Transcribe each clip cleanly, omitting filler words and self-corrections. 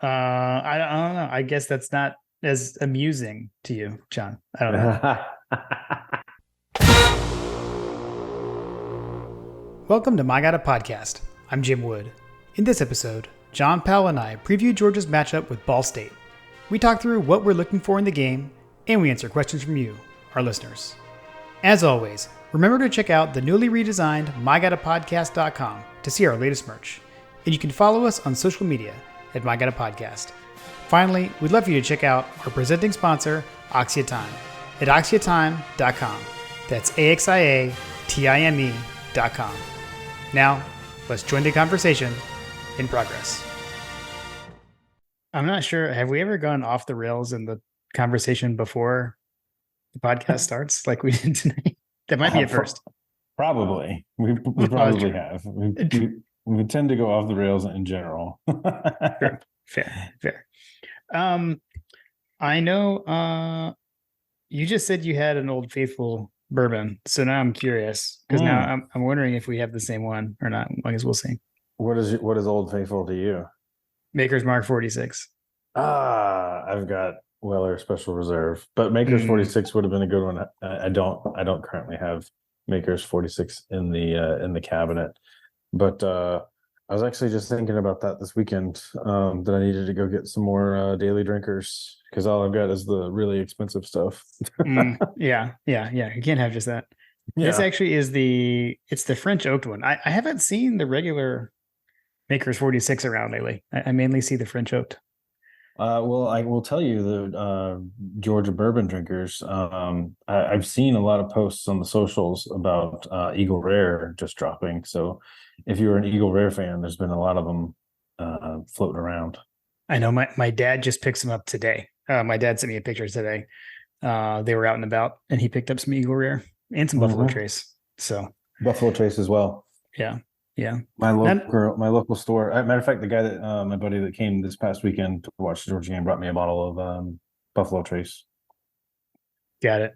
I don't know. I guess that's not as amusing to you, John. I don't know. Welcome to My Gotta Podcast. I'm Jim Wood. In this episode, John Powell and I preview Georgia's matchup with Ball State. We talk through what we're looking for in the game, and we answer questions from you, our listeners. As always, remember to check out the newly redesigned MyGottaPodcast.com to see our latest merch. And you can follow us on social media at MyGottaPodcast. Finally, we'd love for you to check out our presenting sponsor, AxiaTime, at AxiaTime.com. That's AXIATIME.com. Now, let's join the conversation in progress. I'm not sure. Have we ever gone off the rails in the conversation before the podcast starts like we did tonight? That might be a first. Probably. We probably have. We tend to go off the rails in general. Fair. I know you just said you had an Old Faithful bourbon, so now I'm curious because now I'm wondering if we have the same one or not. I guess we'll see. What is Old Faithful to you? Maker's Mark 46. I've got Weller Special Reserve, but Maker's 46 would have been a good one. I don't currently have Maker's 46 in the cabinet, but I was actually just thinking about that this weekend, that I needed to go get some more daily drinkers because all I've got is the really expensive stuff. Yeah. You can't have just that. Yeah. This actually is it's the French oaked one. I haven't seen the regular Maker's 46 around lately. I mainly see the French oaked. Well, I will tell you the Georgia bourbon drinkers. I've seen a lot of posts on the socials about Eagle Rare just dropping. So if you're an Eagle Rare fan, there's been a lot of them floating around. I know my dad just picked some up today. My dad sent me a picture today. They were out and about, and he picked up some Eagle Rare and some Buffalo Trace. So Buffalo Trace as well. Yeah. My local store. Matter of fact, the guy that my buddy that came this past weekend to watch the Georgia game brought me a bottle of Buffalo Trace. Got it.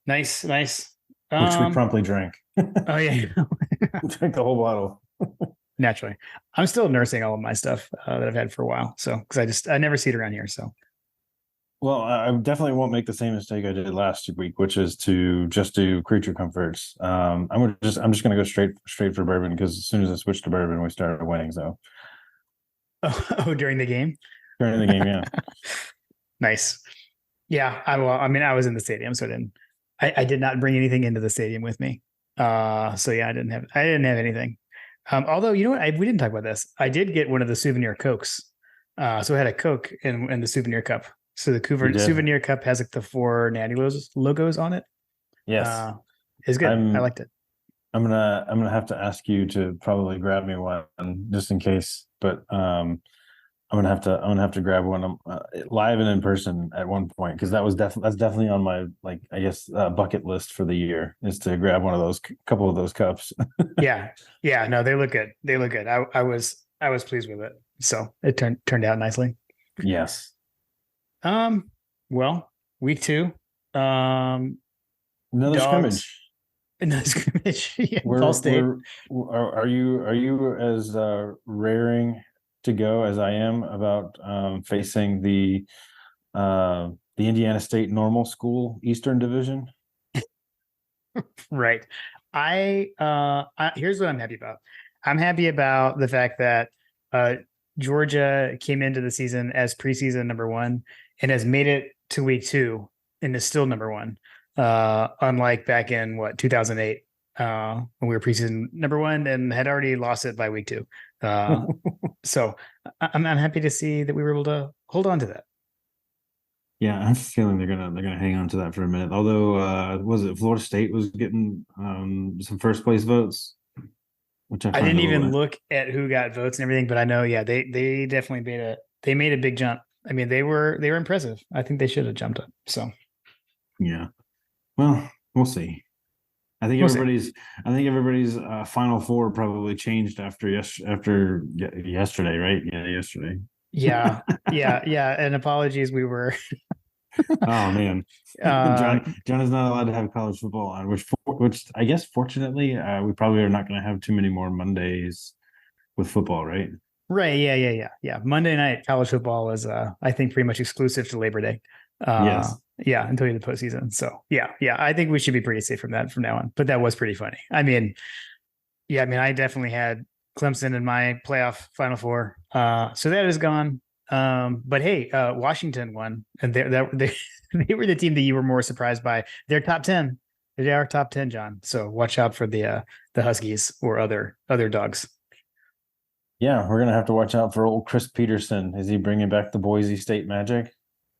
Nice. Which we promptly drank. Oh yeah, drank the whole bottle. Naturally, I'm still nursing all of my stuff that I've had for a while. So because I never see it around here. So. Well, I definitely won't make the same mistake I did last week, which is to just do Creature Comforts. I'm just going to go straight for bourbon because as soon as I switched to bourbon, we started winning. So, during the game. During the game, yeah. Nice. Yeah, I was in the stadium, so I did not bring anything into the stadium with me. So yeah, I didn't have anything. Although you know what, we didn't talk about this. I did get one of the souvenir Cokes. So I had a Coke in the souvenir cup. So the souvenir cup has like the 4 Natty logos on it. Yes, it's good. I liked it. I'm gonna have to ask you to probably grab me one just in case. But I'm gonna have to grab one live and in person at one point because that's definitely on my bucket list for the year is to grab one of those couple of those cups. Yeah. No, they look good. I was pleased with it. So it turned out nicely. Yes. Well, week 2. Another scrimmage. Yeah, Ball State. Are you as raring to go as I am about facing the Indiana State Normal School Eastern Division? Right. I here's what I'm happy about. I'm happy about the fact that Georgia came into the season as preseason number 1 and has made it to week 2 and is still number 1. Unlike back in 2008, when we were preseason number 1 and had already lost it by week 2. So I'm happy to see that we were able to hold on to that. Yeah, I'm feeling they're gonna hang on to that for a minute. Although, was it Florida State was getting some first place votes? Which I didn't even look at who got votes and everything, but I know, yeah, they definitely made a big jump. I mean, they were impressive. I think they should have jumped up. So, yeah. Well, we'll see. I think everybody's Final Four probably changed after yesterday, right? Yeah, yesterday. Yeah. And apologies, we were. Oh man, John is not allowed to have college football on, which I guess fortunately we probably are not going to have too many more Mondays with football, right? Right. Yeah. Monday night college football is, I think, pretty much exclusive to Labor Day. Yes. Yeah, until the postseason. So yeah. I think we should be pretty safe from that from now on. But that was pretty funny. I mean, yeah, I mean, I definitely had Clemson in my playoff Final Four. So that is gone. But hey, Washington won, and they were the team that you were more surprised by. They're top 10. They are top 10, John. So watch out for the Huskies or other dogs. Yeah, we're gonna have to watch out for old Chris Peterson. Is he bringing back the Boise State Magic?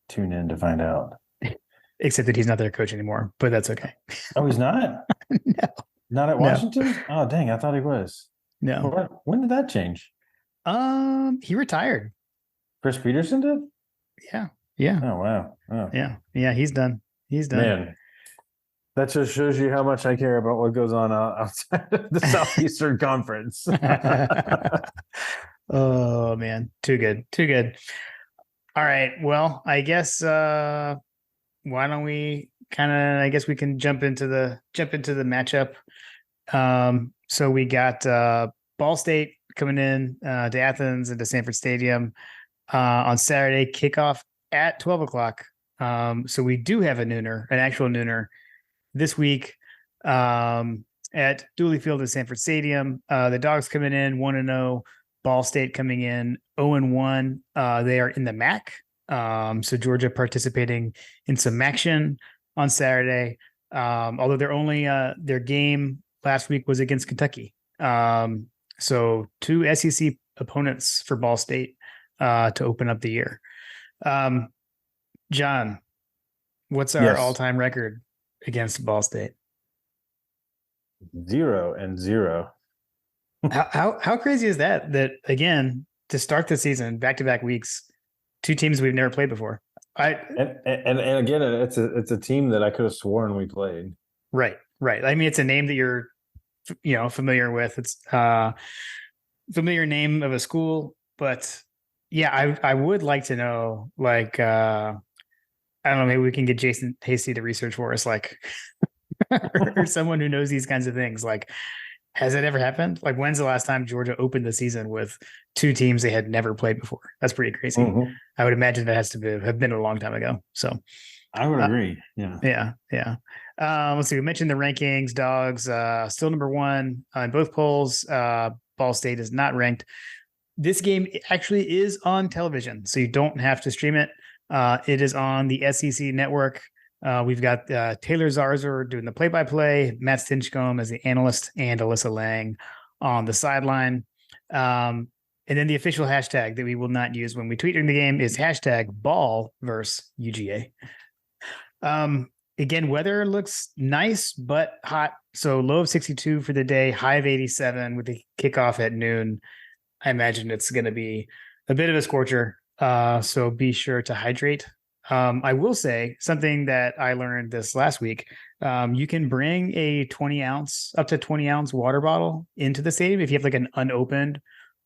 Tune in to find out. Except that he's not their coach anymore, but that's okay. Oh, he's not? No, Not at no, Washington? Oh, dang, I thought he was. no. When did that change? He retired. Chris Peterson did? Yeah, yeah, Oh, wow. Oh, yeah. He's done. He's done. man. That just shows you how much I care about what goes on outside of the Southeastern Conference. Oh man, too good, too good. All right, well, I guess why don't we kind of? I guess we can jump into the matchup. So we got Ball State coming in to Athens and to Sanford Stadium on Saturday, kickoff at 12 o'clock. So we do have an actual nooner this week at Dooley Field at Sanford Stadium. The Dogs coming in 1-0. Ball State coming in 0-1. They are in the MAC. So Georgia participating in some action on Saturday. Although their game last week was against Kentucky. So 2 SEC opponents for Ball State to open up the year. John, what's our all-time record against Ball State? 0-0. How crazy is that? That again, to start the season, back-to-back weeks, 2 teams we've never played before. And again, it's a team that I could have sworn we played. Right. I mean, it's a name that you're, familiar with. It's familiar name of a school, but yeah, I would like to know, like, I don't know, maybe we can get Jason Hasty to research for us, like, or someone who knows these kinds of things. Like, has it ever happened? Like, when's the last time Georgia opened the season with 2 teams they had never played before? That's pretty crazy. Mm-hmm. I would imagine that has to have been a long time ago. So I would agree. Yeah. Let's see. We mentioned the rankings. Dogs still number 1 in both polls. Ball State is not ranked. This game actually is on television, so you don't have to stream it. It is on the SEC network. We've got Taylor Zarzour doing the play-by-play, Matt Stinchcomb as the analyst, and Alyssa Lang on the sideline. And then the official hashtag that we will not use when we tweet during the game is hashtag ball versus UGA. Again, weather looks nice, but hot. So low of 62 for the day, high of 87 with the kickoff at noon. I imagine it's going to be a bit of a scorcher. So be sure to hydrate. I will say something that I learned this last week. You can bring a up to 20 ounce water bottle into the stadium. If you have like an unopened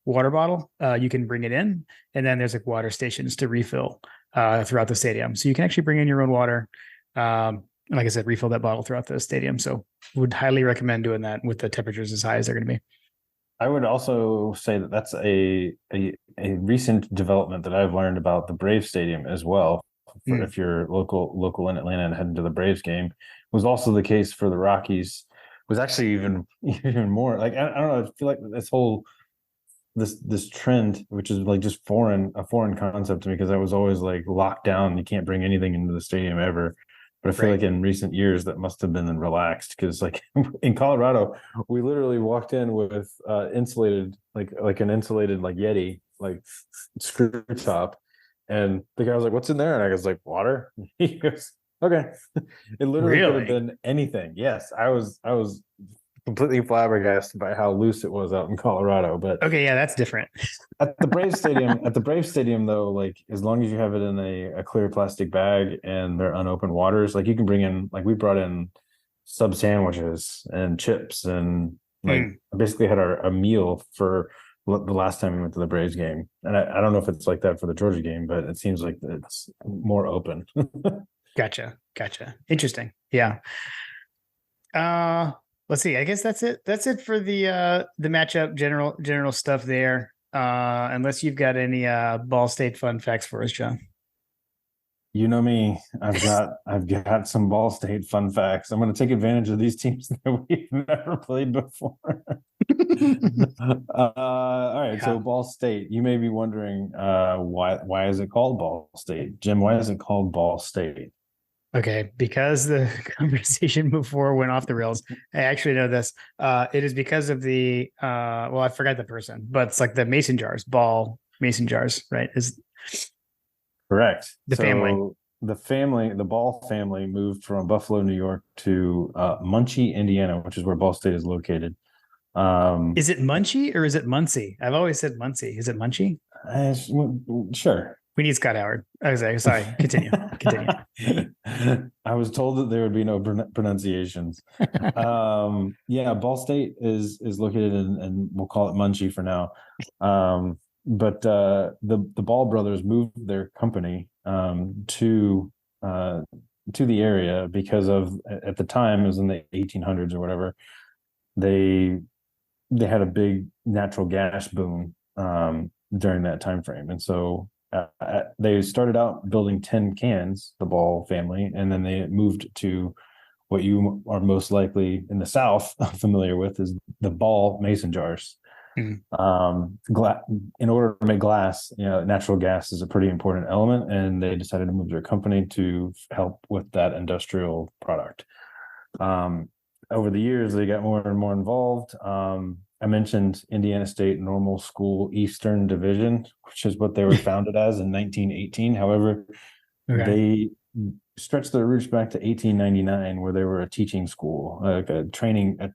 water bottle, you can bring it in, and then there's like water stations to refill throughout the stadium. So you can actually bring in your own water. Like I said, refill that bottle throughout the stadium. So would highly recommend doing that with the temperatures as high as they're going to be. I would also say that that's a recent development that I've learned about the Braves Stadium as well. If you're local in Atlanta and heading to the Braves game, was also the case for the Rockies. Was actually even more like, I don't know. I feel like this trend, which is like just a foreign concept to me, because I was always like locked down. You can't bring anything into the stadium ever. But I feel like in recent years that must have been relaxed, because like in Colorado, we literally walked in with insulated, like an insulated like Yeti, like screw top. And the guy was like, "What's in there?" And I was like, "Water." He goes, "Okay." It literally could have been anything. Yes, I was completely flabbergasted by how loose it was out in Colorado. But okay, yeah, that's different. At the Braves Stadium, though, like as long as you have it in a clear plastic bag and they're unopened waters, like you can bring in, like we brought in sub sandwiches and chips, and like basically had a meal for the last time we went to the Braves game. And I don't know if it's like that for the Georgia game, but it seems like it's more open. Gotcha. Interesting. Yeah. Let's see. I guess that's it. That's it for the matchup, general stuff there. unless you've got any Ball State fun facts for us, John. You know me. I've got some Ball State fun facts. I'm going to take advantage of these teams that we've never played before. All right. So Yeah. Ball State. You may be wondering why is it called Ball State? Jim, why is it called Ball State? Okay, because the conversation before went off the rails. I actually know this. It is because of the well, I forgot the person, but it's like the mason jars, ball mason jars, right? Is Correct. the family. The Ball family moved from Buffalo, New York to Muncie, Indiana, which is where Ball State is located. Is it Muncie or is it Muncie? I've always said Muncie. Is it Muncie? Sure. We need Scott Howard. I was sorry. Continue. Continue. I was told that there would be no pronunciations. Yeah, Ball State is located in, and we'll call it Muncie for now. But the Ball brothers moved their company to the area because of, at the time, it was in the 1800s or whatever, they had a big natural gas boom during that time frame, and so they started out building tin cans, the Ball family, and then they moved to what you are most likely in the South familiar with is the Ball mason jars. In order to make glass, natural gas is a pretty important element, and they decided to move their company to help with that industrial product. Over the years, they got more and more involved. I mentioned Indiana State Normal School Eastern Division, which is what they were founded as in 1918. However, they stretched their roots back to 1899, where they were a teaching school, like a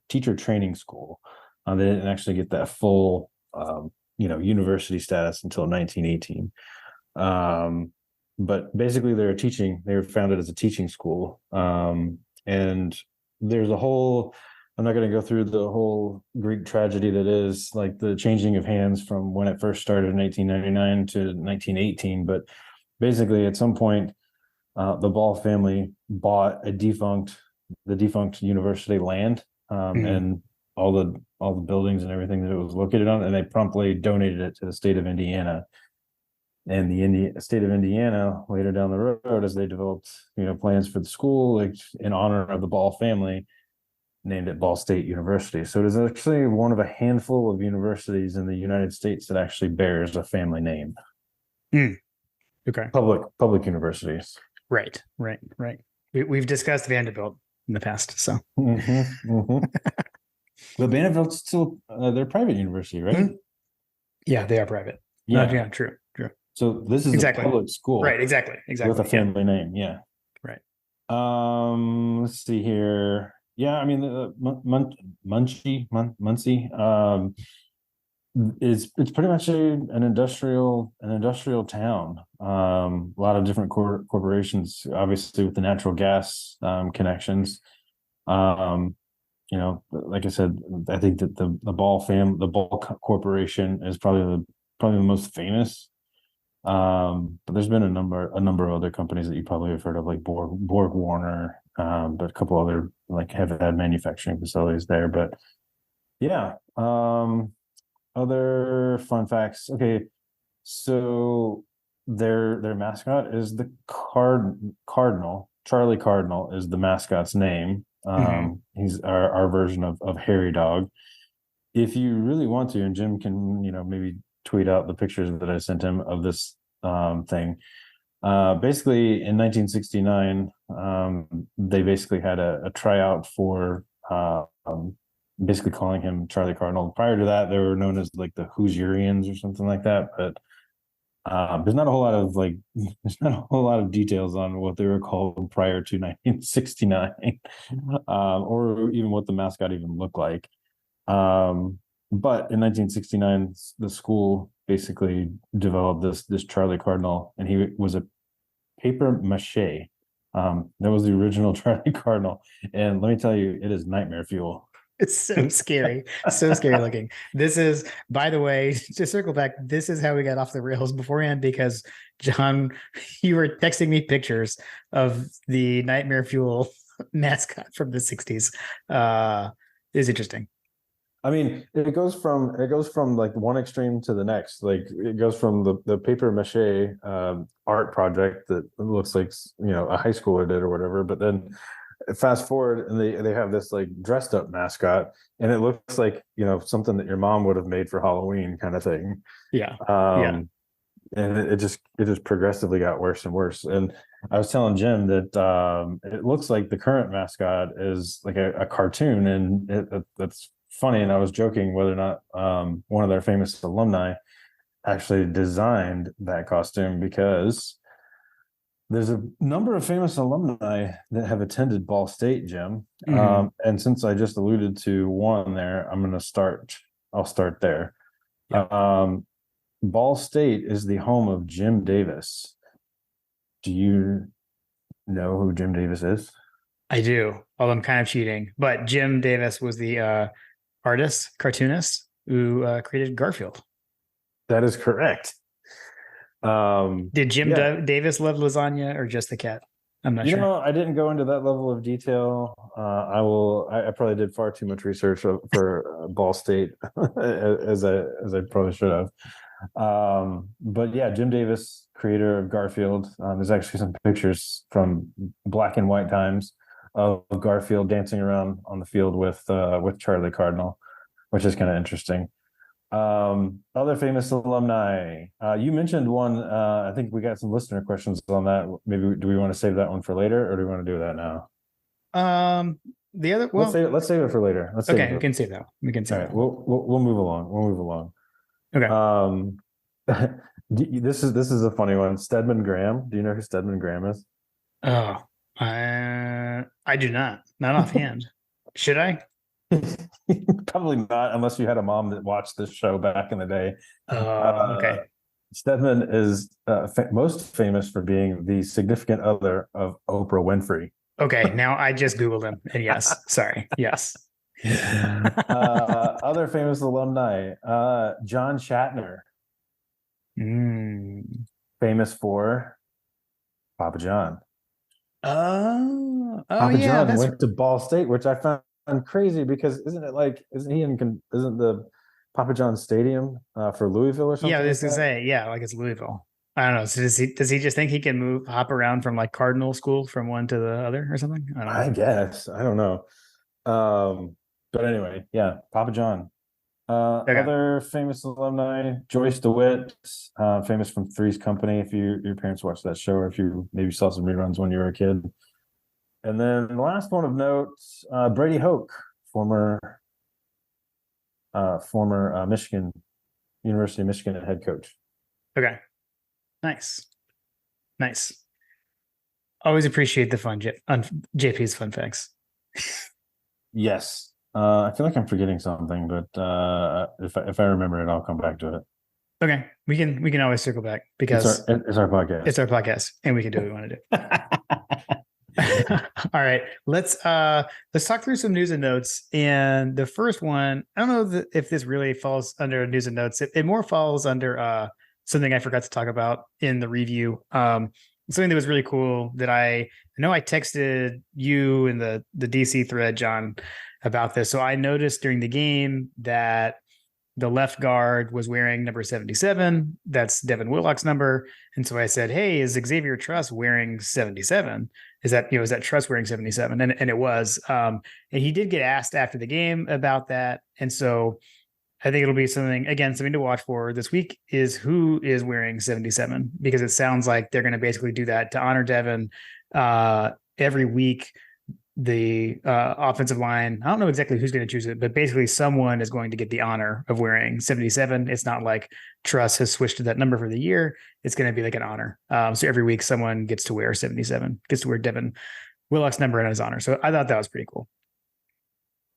teacher training school. They didn't actually get that full, university status until 1918. But basically, they were founded as a teaching school. And there's I'm not going to go through the whole Greek tragedy that is like the changing of hands from when it first started in 1899 to 1918. But basically, at some point, the Ball family bought the defunct university land, and all the buildings and everything that it was located on, and they promptly donated it to the state of Indiana. And the state of Indiana, later down the road, as they developed, plans for the school, like in honor of the Ball family, named it Ball State University. So it is actually one of a handful of universities in the United States that actually bears a family name. Okay. Public universities. Right. We've discussed Vanderbilt in the past, so. But Vanderbilt's still they're a private university, right? Yeah, they are private. Yeah, true. So this is a public school, right? Exactly. With a family name, yeah. Right. Let's see here. Yeah, I mean, Muncie. It's pretty much an industrial town. A lot of different corporations, obviously, with the natural gas connections. Like I said, I think that the Ball Corporation is probably the most famous. But there's been a number of other companies that you probably have heard of, like Borg Warner, but a couple other have had manufacturing facilities there. But yeah, other fun facts. Okay, so their mascot is the Cardinal. Charlie Cardinal is the mascot's name. He's our version of Harry Dog. If you really want to, and Jim can maybe tweet out the pictures that I sent him of this thing. Basically, in 1969, they basically had a tryout for basically calling him Charlie Cardinal. Prior to that, they were known as like the Hoosierians or something like that. But there's not a whole lot of details on what they were called prior to 1969, or even what the mascot even looked like. But in 1969, the school basically developed this Charlie Cardinal, and he was a paper mache. That was the original Charlie Cardinal, and let me tell you, it is nightmare fuel. It's so scary, so scary looking. This is, by the way, to circle back, this is how we got off the rails beforehand, because John, you were texting me pictures of the nightmare fuel mascot from the 60s. It is interesting. I mean, it goes from like one extreme to the next. Like it goes from the paper mache art project that looks like a high schooler did or whatever, but then fast forward and they have this like dressed up mascot, and it looks like something that your mom would have made for Halloween kind of thing. Yeah. Yeah. Um, and it just progressively got worse and worse. And I was telling Jim that it looks like the current mascot is like a cartoon, and that's funny. And I was joking whether or not one of their famous alumni actually designed that costume, because there's a number of famous alumni that have attended Ball State, Jim. Mhm. And since I just alluded to one there, I'll start there. Yeah. Ball State is the home of Jim Davis. Do you know who Jim Davis is? I do, although I'm kind of cheating. But Jim Davis was the artist, cartoonist who created Garfield. That is correct. Did Jim Yeah, Davis love lasagna or just the cat? I'm not sure. I didn't go into that level of detail. I probably did far too much research for Ball State as I probably should have. But yeah, Jim Davis, creator of Garfield. There's actually some pictures from black and white times of Garfield dancing around on the field with Charlie Cardinal, which is kind of interesting. Other famous alumni. You mentioned one. I think we got some listener questions on that. Maybe do we want to save that one for later, or do we want to do that now? The other, well, Let's save it for later. Okay, we can save that. We can All save right, that. we'll move along. We'll move along. Okay. This is a funny one. Stedman Graham. Do you know who Stedman Graham is? Oh, I do not. Not offhand. Should I? Probably not, unless you had a mom that watched this show back in the day. Okay. Stedman is most famous for being the significant other of Oprah Winfrey. Okay, now I just Googled him, and yes, sorry. Yes. Other famous alumni, John Shatner, famous for Papa John. Papa yeah, John went to Ball State, which I found crazy because isn't the Papa John Stadium for Louisville or something? Yeah, I was like gonna that? say, yeah, like it's Louisville. I don't know. So does he just think he can hop around from like Cardinal school from one to the other or something? I don't know. I guess. I don't know. But anyway, yeah, Papa John. Okay. Other famous alumni, Joyce DeWitt, famous from Three's Company, if your parents watched that show, or if you maybe saw some reruns when you were a kid. And then the last one of note, Brady Hoke, former Michigan, University of Michigan head coach. Okay. Nice. Always appreciate the fun, JP's fun facts. Yes. I feel like I'm forgetting something, but if I remember it, I'll come back to it. Okay. We can always circle back because it's our podcast. It's our podcast, and we can do what we want to do. All right. Let's talk through some news and notes. And the first one, I don't know if this really falls under news and notes. It more falls under something I forgot to talk about in the review. Something that was really cool that I know I texted you in the DC thread, John, about this. So I noticed during the game that the left guard was wearing number 77. That's Devin Willock's number. And so I said, hey, is Xavier Truss wearing 77? Is that Truss wearing 77? And it was. And he did get asked after the game about that. And so I think it'll be something to watch for this week is who is wearing 77, because it sounds like they're going to basically do that to honor Devin every week. The offensive line, I don't know exactly who's going to choose it, but basically someone is going to get the honor of wearing 77. It's not like Truss has switched to that number for the year. It's going to be like an honor. So every week someone gets to wear 77, gets to wear Devin Willock's number in his honor. So I thought that was pretty cool.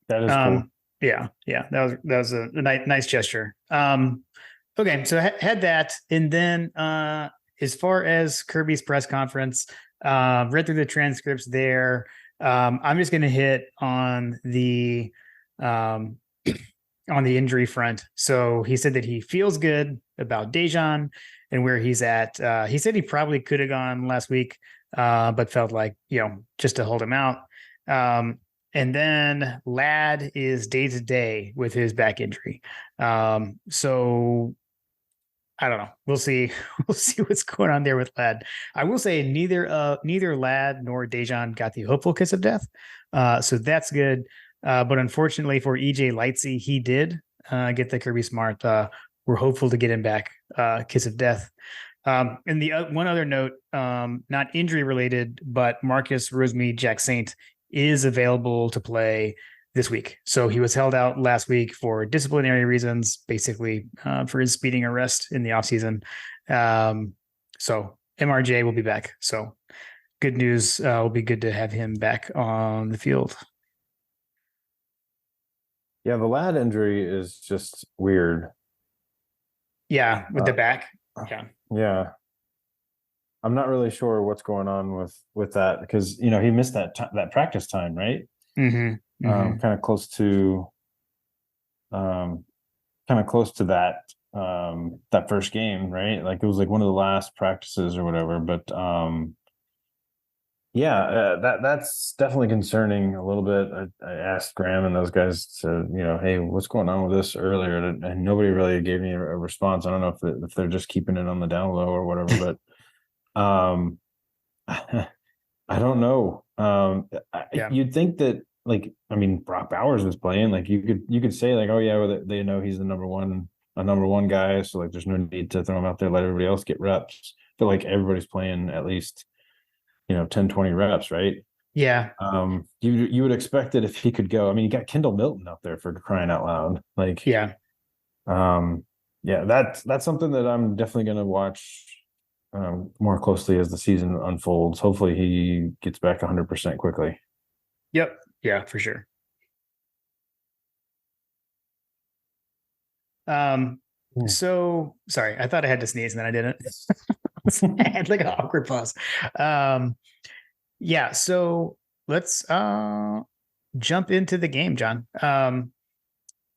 That is cool. Yeah. That was a nice gesture. Okay, so had that, and then as far as Kirby's press conference, read through the transcripts there. I'm just going to hit on the injury front. So he said that he feels good about Dejan and where he's at. He said he probably could have gone last week, but felt like, just to hold him out. And And then Ladd is day to day with his back injury. So I don't know. We'll see. We'll see what's going on there with Ladd. I will say neither Ladd nor Dejan got the hopeful kiss of death. So that's good. But unfortunately for EJ Lightsey, he did get the Kirby Smart. We're hopeful to get him back. Kiss of death. And the one other note, not injury related, but Marcus Rosemead-Jack Saint is available to play this week. So he was held out last week for disciplinary reasons, basically for his speeding arrest in the offseason. So MRJ will be back. So good news. Will be good to have him back on the field. Yeah, the Ladd injury is just weird. Yeah, with the back. Yeah. Yeah. I'm not really sure what's going on with that because he missed that practice time, right? Mm-hmm. Mm-hmm. Kind of close to that first game, right? Like it was like one of the last practices or whatever. But that's definitely concerning a little bit. I asked Graham and those guys to, hey, what's going on with this earlier, and nobody really gave me a response. I don't know if they're just keeping it on the down low or whatever, but I don't know. You'd think that, like, I mean, Brock Bowers was playing. Like you could say like, oh yeah, well, they know he's a number one guy, so like there's no need to throw him out there, let everybody else get reps. I feel like everybody's playing at least 10, 20 reps, right? Yeah. You would expect it if he could go. I mean, you got Kendall Milton out there for crying out loud. Like, yeah. That's something that I'm definitely going to watch more closely as the season unfolds. Hopefully he gets back 100% quickly. Yep. Yeah, for sure. So sorry, I thought I had to sneeze and then I didn't. I had like an awkward pause. Yeah, so let's jump into the game, John.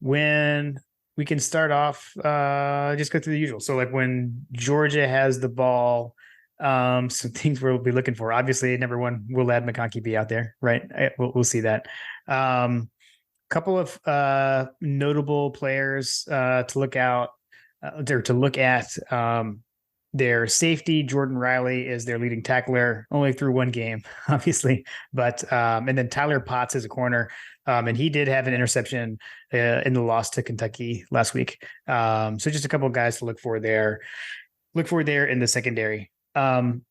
When we can start off, just go through the usual. So like when Georgia has the ball, some things we'll be looking for. Obviously, number one, will Ladd McConkey be out there, right? We'll see that. Couple of notable players to look out to look at. Their safety, Jordan Riley, is their leading tackler, only through one game, obviously. But and then Tyler Potts is a corner, and he did have an interception in the loss to Kentucky last week. So just a couple of guys to look for there. Look for there in the secondary. And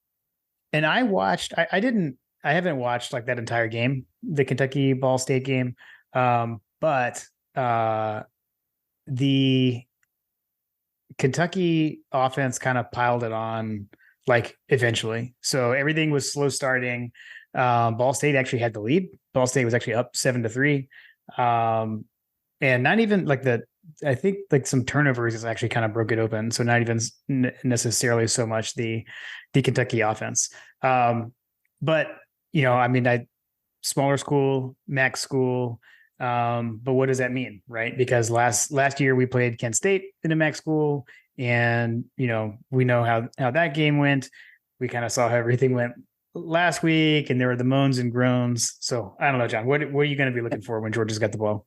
I watched. I haven't watched like that entire game, the Kentucky Ball State game, but the Kentucky offense kind of piled it on like eventually. So everything was slow starting. Ball State actually had the lead. Ball State was actually up 7-3. And not even like I think like some turnovers has actually kind of broke it open. So not even necessarily so much the Kentucky offense. But I mean, smaller school, MAC school, but what does that mean, right? Because last year we played Kent State in a MAC school, and we know how that game went. We kind of saw how everything went last week, and there were the moans and groans. So I don't know, John. What are you going to be looking for when Georgia's got the ball?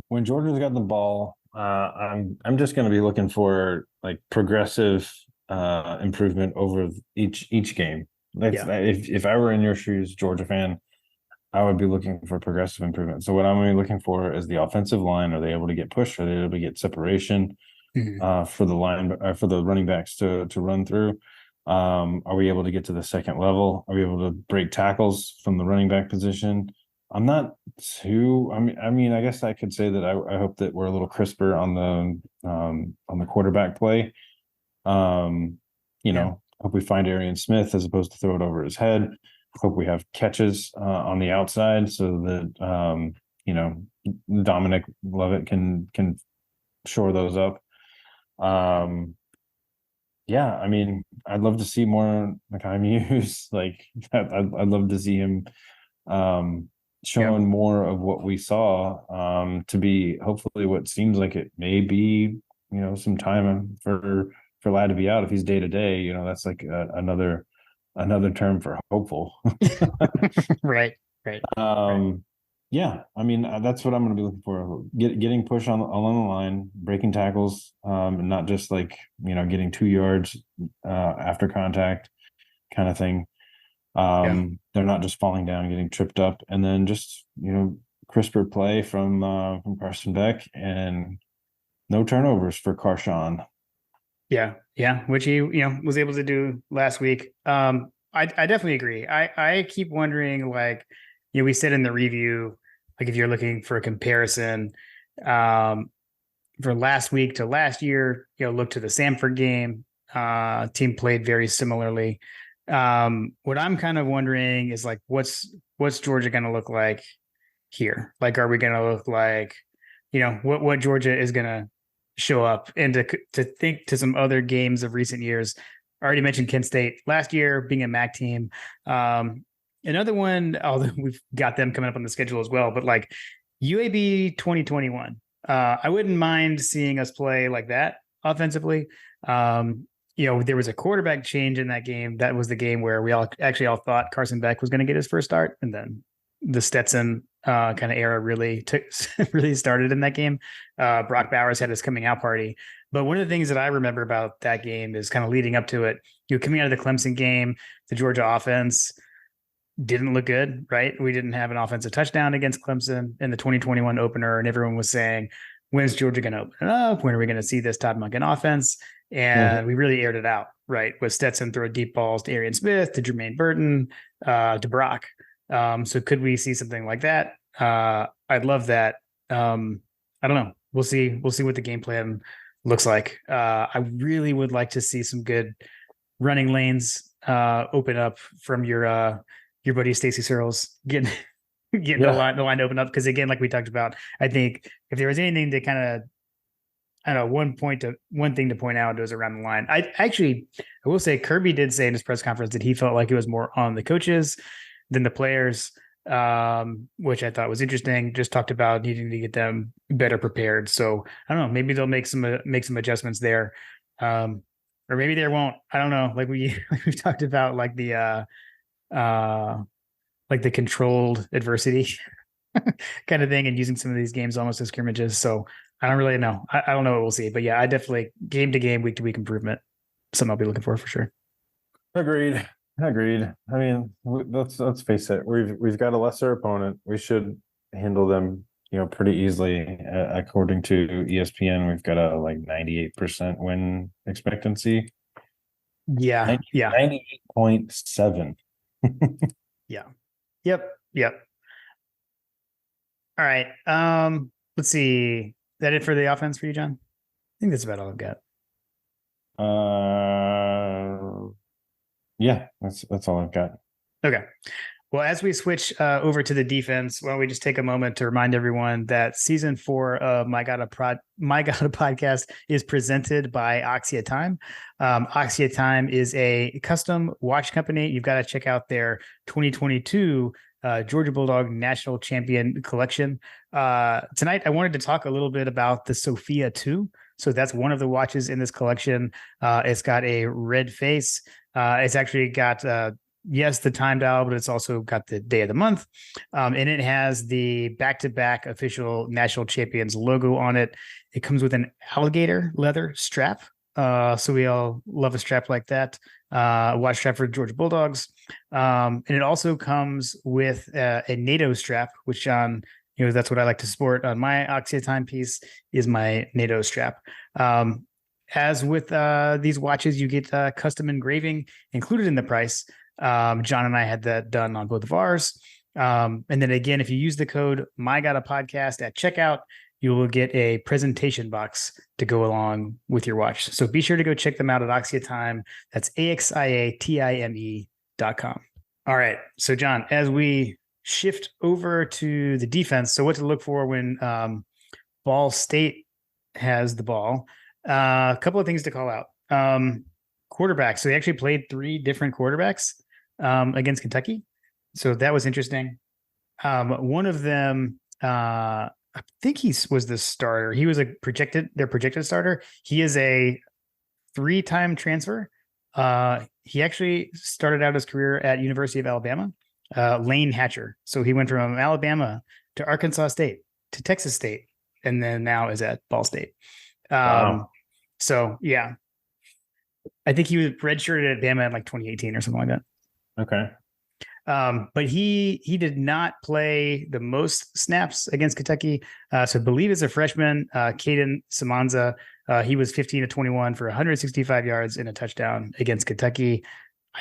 When Georgia's got the ball, I'm just going to be looking for like progressive improvement over each game. If I were in your shoes, Georgia fan, I would be looking for progressive improvement. So what I'm really looking for is the offensive line. Are they able to get pushed? Are they able to get separation for the running backs to run through? Are we able to get to the second level? Are we able to break tackles from the running back position? I'm not too. I mean, I guess I could say that I hope that we're a little crisper on the quarterback play. Hope we find Arian Smith as opposed to throw it over his head. Hope we have catches on the outside so that Dominic Lovett can shore those up. I mean, I'd love to see more Mekhi Muse. Like I'd love to see him showing more of what we saw to be hopefully what seems like it may be some time for Ladd to be out. If he's day to day, that's like another term for hopeful. Right. Yeah, I mean that's what I'm going to be looking for. Getting push on along the line, breaking tackles, and not just like getting 2 yards after contact kind of thing. Yeah. They're not just falling down, getting tripped up, and then just crisper play from Carson Beck and no turnovers for Carshawn. Yeah. Yeah. Which he, was able to do last week. I definitely agree. I keep wondering, like, we said in the review, like if you're looking for a comparison, um, for last week to last year, look to the Samford game. Team played very similarly. What I'm kind of wondering is like, what's Georgia going to look like here? Like, are we going to look like, what Georgia is going to show up? And to think to some other games of recent years, I already mentioned Kent State last year being a MAC team. Another one, although we've got them coming up on the schedule as well, but like UAB 2021. I wouldn't mind seeing us play like that offensively. There was a quarterback change in that game. That was the game where we all thought Carson Beck was going to get his first start, and then the Stetson kind of era really really started in that game. Brock Bowers had his coming out party. But one of the things that I remember about that game is kind of leading up to it. Coming out of the Clemson game, the Georgia offense didn't look good, right? We didn't have an offensive touchdown against Clemson in the 2021 opener, and everyone was saying, when's Georgia going to open it up? When are we going to see this Todd Monken offense? And we really aired it out, right? With Stetson throw deep balls to Arian Smith, to Jermaine Burton, to Brock. So could we see something like that? I'd love that. I don't know. We'll see. We'll see what the game plan looks like. I really would like to see some good running lanes open up from your buddy Stacey Searles getting the line open up. Because again, like we talked about, I think if there was anything to kind of, I don't know, one thing to point out, it was around the line. I will say Kirby did say in his press conference that he felt like it was more on the coaches than the players, which I thought was interesting. Just talked about needing to get them better prepared. So I don't know, maybe they'll make some adjustments there. Or maybe they won't. I don't know. Like we've talked about like the controlled adversity kind of thing, and using some of these games almost as scrimmages. So I don't really know. I don't know what we'll see, but yeah, I definitely game to game, week to week improvement. Something I'll be looking for sure. Agreed. I mean, let's face it. We've got a lesser opponent. We should handle them, pretty easily. According to ESPN, we've got a 98% win expectancy. Yeah. 98.7. Yeah. Yep. All right. Let's see. Is that it for the offense for you, John? I think that's about all I've got. Yeah, that's all I've got. Okay. Well, as we switch over to the defense, why don't we just take a moment to remind everyone that season 4 of My God a Podcast is presented by Oxia Time. Oxia Time is a custom watch company. You've got to check out their 2022 Georgia Bulldog National Champion Collection. Tonight, I wanted to talk a little bit about the Sophia 2. So that's one of the watches in this collection. It's got a red face. It's actually got the time dial, but it's also got the day of the month. And it has the back-to-back official national champions logo on it. It comes with an alligator leather strap. So we all love a strap like that. A watch strap for Georgia Bulldogs. And it also comes with a NATO strap, which that's what I like to sport on my Oxia timepiece, is my NATO strap. As with these watches, you get custom engraving included in the price. John and I had that done on both of ours. And then again, if you use the code MyGottaPodcast at checkout, you will get a presentation box to go along with your watch. So be sure to go check them out at Oxia Time. That's AXIATIME.com. All right. So John, as we shift over to the defense, so what to look for when Ball State has the ball. A couple of things to call out. Quarterbacks. So they actually played 3 different quarterbacks against Kentucky. So that was interesting. One of them, I think he was the starter. He was their projected starter. He is a 3-time transfer. He actually started out his career at University of Alabama, Lane Hatcher. So he went from Alabama to Arkansas State, to Texas State, and then now is at Ball State. Wow. So yeah, I think he was redshirted at Bama in like 2018 or something like that. Okay. But he did not play the most snaps against Kentucky. So I believe as a freshman, Caden Samanza, he was 15 to 21 for 165 yards and a touchdown against Kentucky.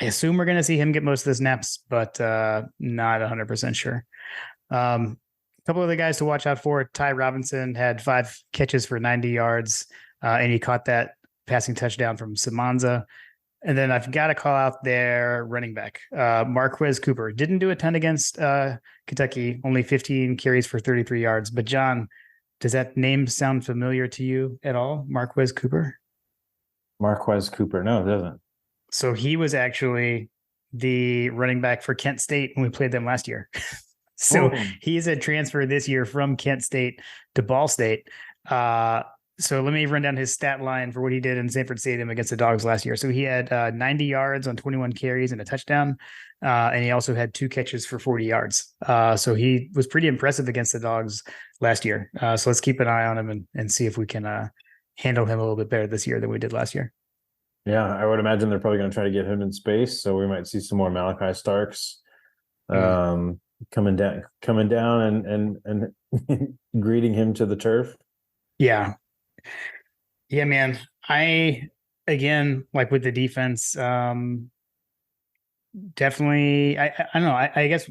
I assume we're going to see him get most of the snaps, but not 100% sure. A couple of the guys to watch out for. Ty Robinson had 5 catches for 90 yards, and he caught that passing touchdown from Samanza. And then I've got to call out their running back, Marquez Cooper. Didn't do a ton against Kentucky, only 15 carries for 33 yards. But John, does that name sound familiar to you at all, Marquez Cooper? Marquez Cooper. No, it doesn't. So he was actually the running back for Kent State when we played them last year. So he's a transfer this year from Kent State to Ball State. So let me run down his stat line for what he did in Sanford Stadium against the Dogs last year. So he had 90 yards on 21 carries and a touchdown. And he also had 2 catches for 40 yards. So he was pretty impressive against the Dogs last year. So let's keep an eye on him and see if we can handle him a little bit better this year than we did last year. Yeah, I would imagine they're probably going to try to get him in space. So we might see some more Malachi Starks coming down and greeting him to the turf. Yeah. Yeah, man. Again, like with the defense, definitely, I don't know. I guess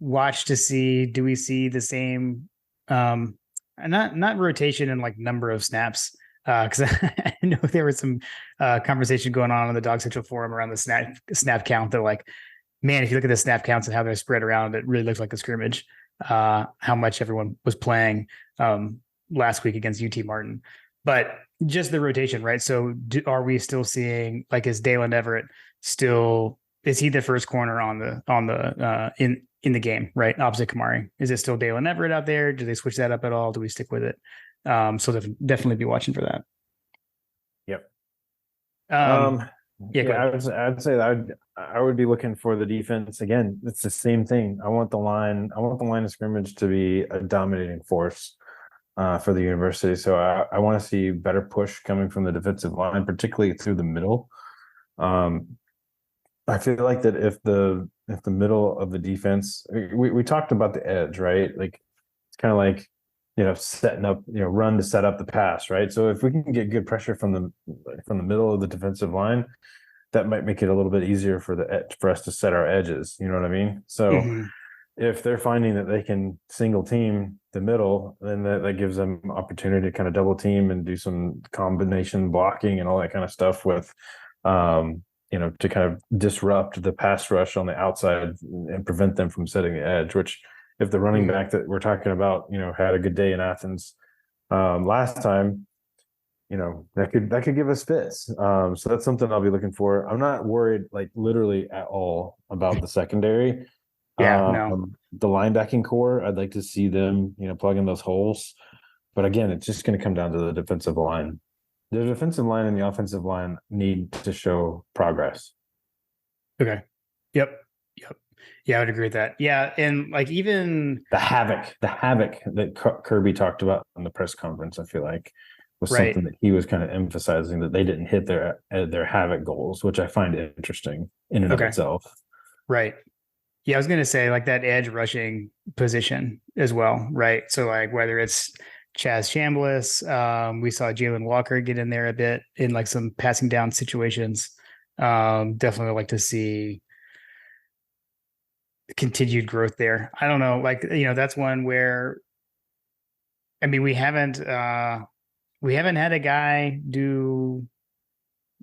watch to see, do we see the same, not rotation and like number of snaps? Because I know there was some conversation going on the Dog Central forum around the snap count. They're like, man, if you look at the snap counts and how they're spread around, it really looks like a scrimmage. How much everyone was playing last week against UT Martin, but just the rotation, right? So are we still seeing, like, is Dalen Everett still, is he the first corner in the game, right? Opposite Kamari. Is it still Dalen Everett out there? Do they switch that up at all? Do we stick with it? So definitely be watching for that. Yep. Yeah, I'd say that I would be looking for the defense again. It's the same thing. I want the line of scrimmage to be a dominating force for the university. So I want to see better push coming from the defensive line, particularly through the middle. I feel like that if the middle of the defense, we talked about the edge, right? Like it's kind of like, setting up, run to set up the pass, right? So if we can get good pressure from the middle of the defensive line, that might make it a little bit easier for us to set our edges. You know what I mean? So if they're finding that they can single team the middle, then that gives them opportunity to kind of double team and do some combination blocking and all that kind of stuff with, to kind of disrupt the pass rush on the outside and prevent them from setting the edge, which if the running back that we're talking about, had a good day in Athens last time, that could give us fits. So that's something I'll be looking for. I'm not worried, like literally at all, about the secondary. No. The linebacking core, I'd like to see them, plug in those holes. But again, it's just going to come down to the defensive line. The defensive line and the offensive line need to show progress. Okay. Yep. Yeah, I would agree with that. Yeah, and like even the havoc that Kirby talked about in the press conference, I feel like was something that he was kind of emphasizing, that they didn't hit their havoc goals, which I find interesting in and of itself. Right. Yeah, I was going to say like that edge rushing position as well, right? So like whether it's Chaz Chambliss, we saw Jalen Walker get in there a bit in like some passing down situations. Definitely like to see continued growth there. I don't know, like, that's one where, I mean, we haven't had a guy do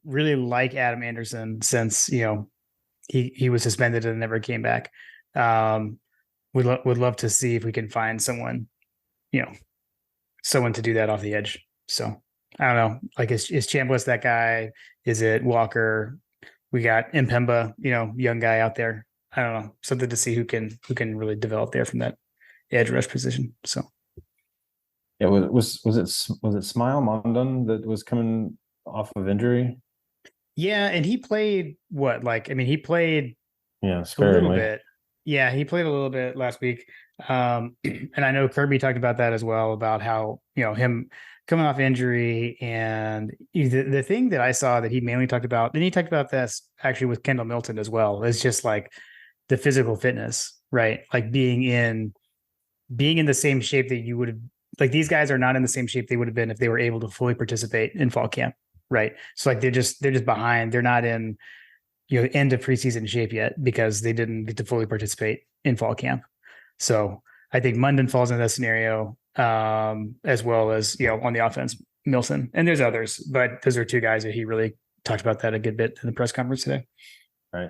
really like Adam Anderson since, he was suspended and never came back. Would love to see if we can find someone to do that off the edge. So I don't know, like, is Chambliss that guy? Is it Walker? We got Mpemba, young guy out there. I don't know, something to see who can really develop there from that edge rush position. So yeah, was it Smile Mondon that was coming off of injury? Yeah, and he played he played a little bit. Yeah, he played a little bit last week. And I know Kirby talked about that as well, about how, him coming off injury. And the thing that I saw that he mainly talked about, and he talked about this actually with Kendall Milton as well, is just like the physical fitness, right? Like being in the same shape that you would have, like these guys are not in the same shape they would have been if they were able to fully participate in fall camp, right? So like they're just behind. They're not in end of preseason shape yet because they didn't get to fully participate in fall camp. So I think Munden falls into that scenario, as well as on the offense, Milson, and there's others, but those are two guys that he really talked about that a good bit in the press conference today. Right.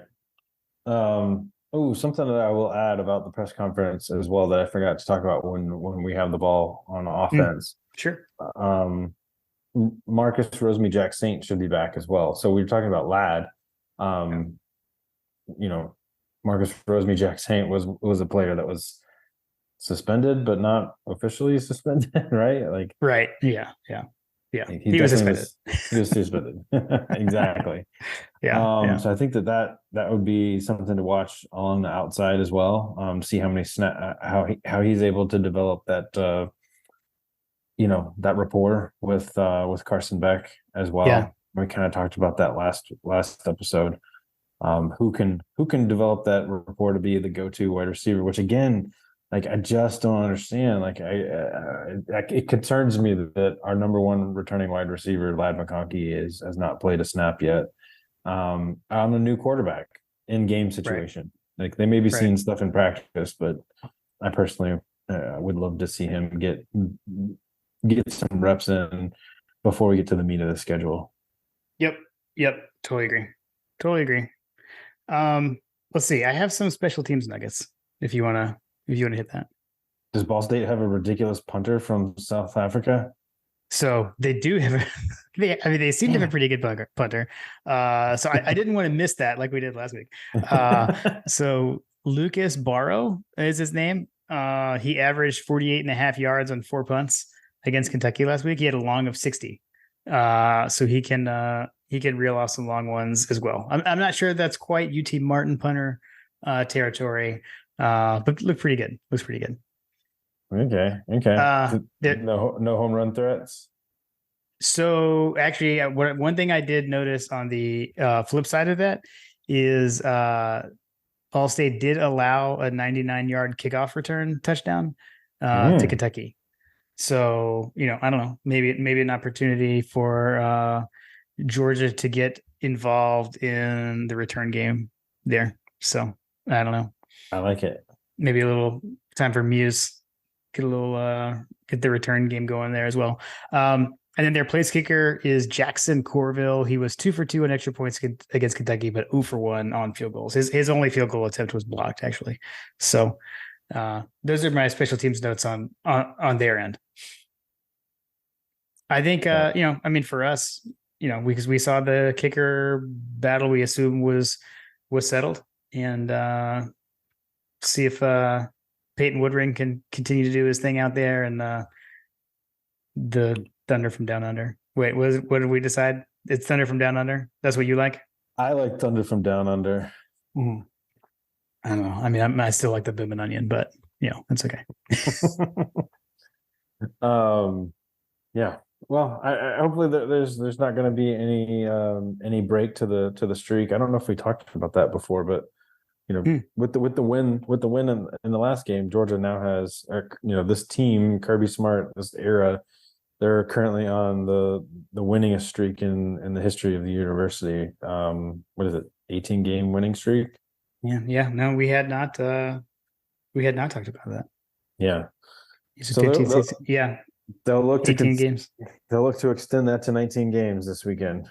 Something that I will add about the press conference as well that I forgot to talk about when we have the ball on offense. Sure. Marcus Rosemy-Jack Saint should be back as well. So we were talking about Ladd. Marcus Rosemy-Jack Saint was a player that was suspended, but not officially suspended, right? Like, right. Yeah. He was suspended. He was suspended. Exactly. Yeah. So I think that would be something to watch along the outside as well. See how many how he's able to develop that that rapport with Carson Beck as well. Yeah. We kind of talked about that last episode. Who can develop that rapport to be the go-to wide receiver, which again, like, I just don't understand. Like, it concerns me that our number one returning wide receiver, Ladd McConkey, has not played a snap yet on a new quarterback in game situation. Right. Like, they may be seeing stuff in practice, but I personally would love to see him get some reps in before we get to the meat of the schedule. Yep. Totally agree. Let's see. I have some special teams nuggets if you want to hit that. Does Ball State have a ridiculous punter from South Africa? So they do have they seem to have a pretty good punter. So I didn't want to miss that like we did last week. So Lucas Barrow is his name. He averaged 48.5 yards on 4 punts against Kentucky last week. He had a long of 60. So he can reel off some long ones as well. I'm not sure that's quite UT Martin punter territory. But looks pretty good. Okay. No home run threats. So actually, one thing I did notice on the flip side of that is Ball State did allow a 99-yard kickoff return touchdown to Kentucky. So I don't know, maybe an opportunity for Georgia to get involved in the return game there. So I don't know. I like it. Maybe a little time for Muse, get the return game going there as well. And then their place kicker is Jackson Corville. He was 2 for 2 on extra points against Kentucky, but 0 for 1 on field goals. His only field goal attempt was blocked, actually. So those are my special teams notes on their end. I think for us, because we saw the kicker battle, we assume was settled, and see if Peyton Woodring can continue to do his thing out there, and the Thunder from Down Under. Wait, what did we decide? It's Thunder from Down Under. That's what you like? I like Thunder from Down Under. Mm. I don't know. I mean, I still like the Boom and Onion, but it's okay. Yeah. Well, I hopefully there's not going to be any break to the streak. I don't know if we talked about that before, but with the win in the last game, Georgia now has this team, Kirby Smart, this era, they're currently on the winningest streak in the history of the university. What is it? 18-game winning streak? Yeah. No, we had not talked about that. Yeah. So they'll look 18 games. They'll look to extend that to 19 games this weekend.